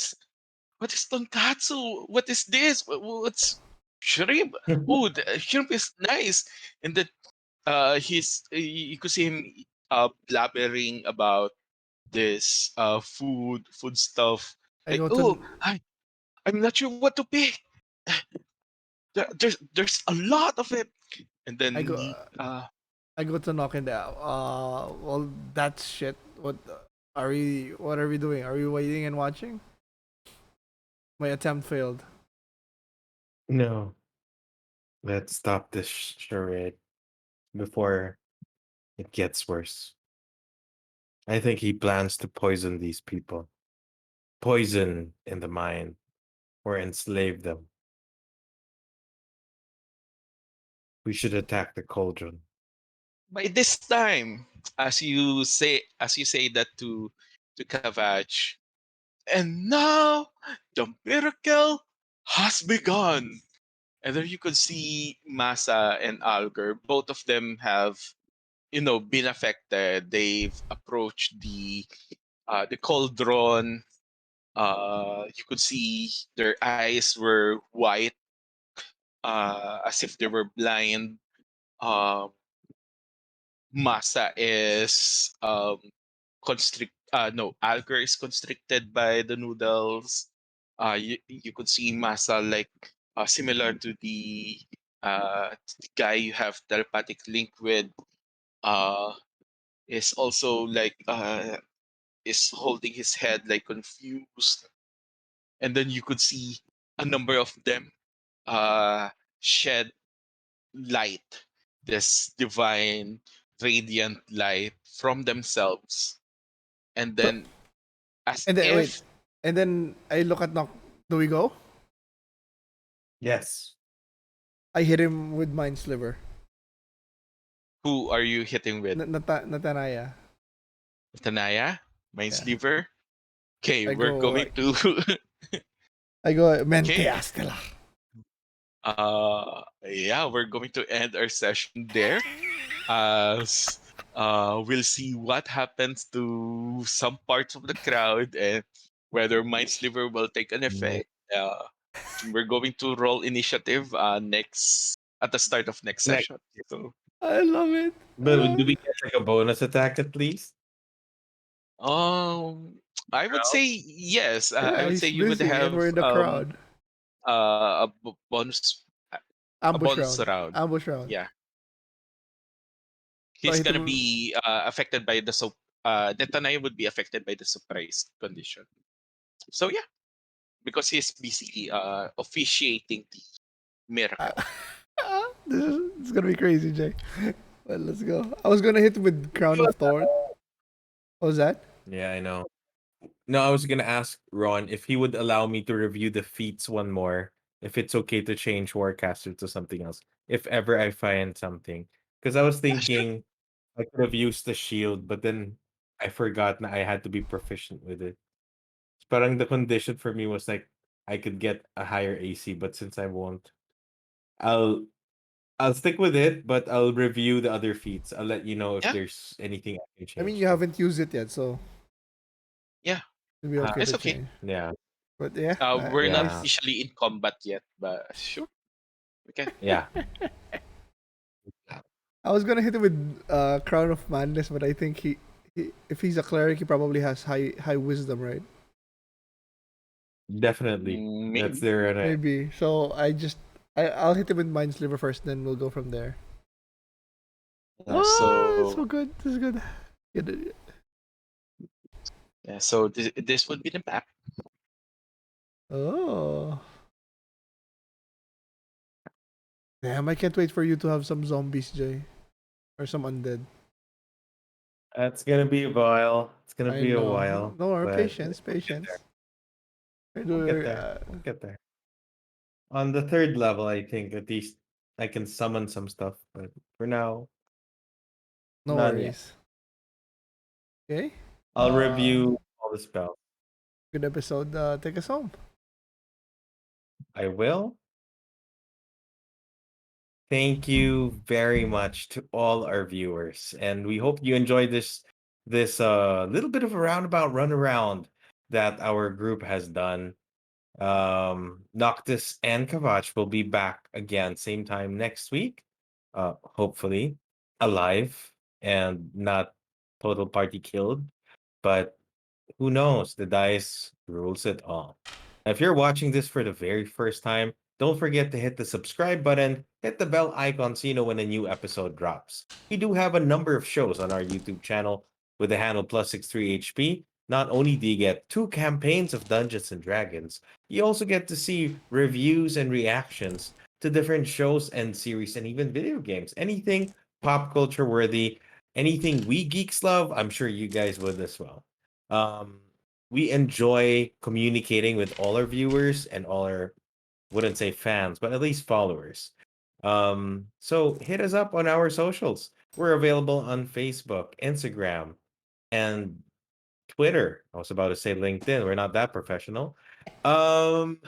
is tonkatsu? What is this? What's shrimp? Oh, the shrimp is nice. And then you could see him blabbering about this food stuff. I Like, go oh, to I'm not sure what to pick. There's a lot of it. And I then go he I go to knock it down. Well, that's shit. What are we doing? Are we waiting and watching? My attempt failed. No, let's stop this charade before it gets worse. I think he plans to poison these people. Poison in the mind or enslave them. We should attack the cauldron. by this time, as you say that to Kavach, and now the miracle has begun. And then you could see Masa and Alger. Both of them have, been affected. They've approached the cauldron. You could see their eyes were white, as if they were blind. Um, Masa is no, Alger is constricted by the noodles. You could see Masa like similar to the guy you have telepathic link with. Uh, is also like is holding his head like confused, and then you could see a number of them uh shed light, this divine radiant light from themselves, and So then as and then wait, if and then I look at knock. Do we go? Yes. I hit him with mind sliver. who are you hitting with? Natanaya. Tanaya, Yeah. Minesleeper. Okay, I we're go going like to I go mente okay, astela. yeah, we're going to end our session there, as we'll see what happens to some parts of the crowd and whether Minesliver will take an Mm. effect. We're going to roll initiative next at the start of next Next. session. So, I love it. I But love do we it. get like a bonus attack at least? um, I would Round? say yes. I Yeah, would say he's you would busy and have we're in the crowd. bonus a Ambush bonus round. round. Ambush round. Yeah, So I he's hit gonna him. be affected by Netanyahu would be affected by the surprise condition. So yeah, because he's busy officiating the Uh, miracle. this is gonna be crazy, Jay. Well, let's go. I was gonna hit him with Crown of Thorn. What was that? Yeah, I know. No, I was gonna ask Ron if he would allow me to review the feats one more, if it's okay to change Warcaster to something else, if ever I find something. Because I was Yeah, sure. thinking I could have used the shield, but then I forgot that I had to be proficient with it. Parang the condition for me was like I could get a higher AC, but since I won't, I'll I'll stick with it, but I'll review the other feats. I'll let you know if Yeah, there's anything I can I mean, change you to. haven't used it yet, so yeah, it'll be okay it's to okay. change. Yeah, But yeah, We're not yeah, nice. officially in combat yet, but sure, we can. yeah. I was gonna hit him with Crown of Madness, but I think if he's a cleric, he probably has high wisdom, right? Definitely. That's Maybe. there, and I Maybe. So I'll hit him with Mind Sliver first, then we'll go from there. Oh, it's So so good. This is good. Good. yeah, so this would be the map. Oh, damn! I can't wait for you to have some zombies, Jay, or some undead. That's gonna be a while. It's gonna I be a know. while, No more but patience, we'll get there. patience. I We'll get do. there. We'll get there. On the third level, I think at least I can summon some stuff, but for now, No none yet. worries. Okay. I'll Uh, review all the spells. good episode. Take us home. I will. Thank you very much to all our viewers, and we hope you enjoyed this little bit of a roundabout runaround that our group has done. Noctis and Kavach will be back again same time next week. Hopefully alive and not total party killed, but who knows? The dice rules it all. If you're watching this for the very first time, don't forget to hit the subscribe button, hit the bell icon so you know when a new episode drops. We do have a number of shows on our YouTube channel with the handle +63HP. Not only do you get 2 campaigns of Dungeons and Dragons, you also get to see reviews and reactions to different shows and series and even video games. Anything pop culture worthy, anything we geeks love, I'm sure you guys would as well. Um, we enjoy communicating with all our viewers and all our, wouldn't say fans, but at least followers. So hit us up on our socials. We're available on Facebook, Instagram, and Twitter. I was about to say LinkedIn. We're not that professional. Um,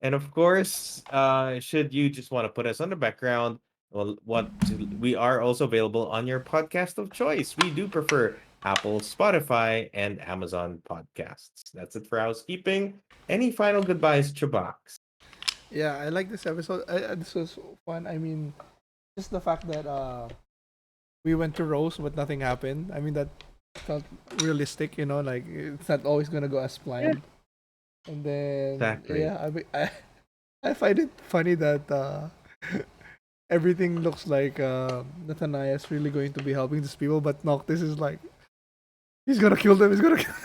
and of course, should you just want to put us on the background, well, we are also available on your podcast of choice. We do prefer Apple, Spotify, and Amazon podcasts. That's it for housekeeping. Any final goodbyes, Chubax? Yeah, I like this episode. This was fun. I mean, just the fact that we went to Rose but nothing happened. I mean, that felt realistic. You know, like it's not always gonna go as Yeah, planned. And then exactly. yeah, I find it funny that everything looks like Nathaniah is really going to be helping these people, but Noctis is like he's gonna kill them. He's gonna kill.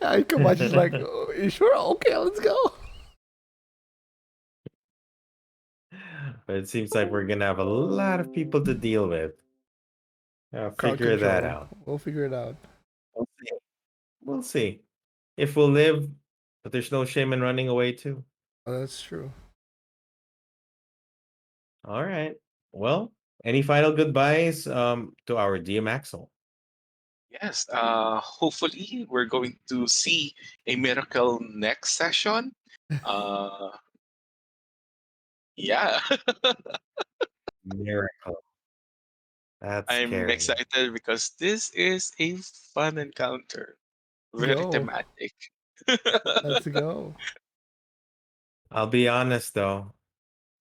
I Kamachi is like, oh, you sure? Okay, let's go. But it seems like we're gonna have a lot of people to deal with. I'll Crowd figure that control. out. We'll figure it out. We'll see. We'll see if we'll live, but there's no shame in running away too. Oh, that's true. All right. Well, any final goodbyes to our DM Axel? Yes. Hopefully, we're going to see a miracle next session. Uh, yeah. Miracle. That's I'm scary. excited because this is a fun encounter. Let's Very go. thematic. Let's go. I'll be honest though,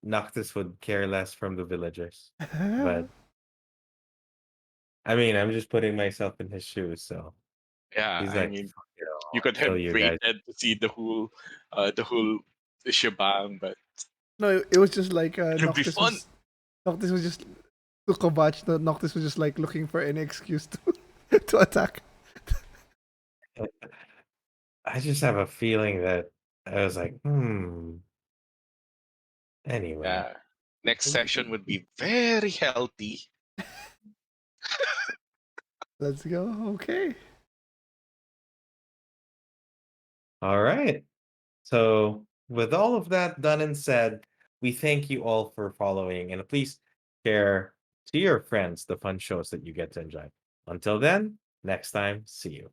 Noctis would care less from the villagers. But I mean, I'm just putting myself in his shoes, so Yeah, he's I like, mean, "Fuck it you all, I'll could kill have you guys." waited to see the whole shebang, but No, it was just like it'll be fun. Noctis was just to Kovac. Noctis was just like looking for any excuse to to attack. I just have a feeling that I was like, anyway. Yeah. Next session would be very healthy. Let's go. Okay. All right. So, with all of that done and said, we thank you all for following and please share to your friends the fun shows that you get to enjoy. Until then, next time, see you.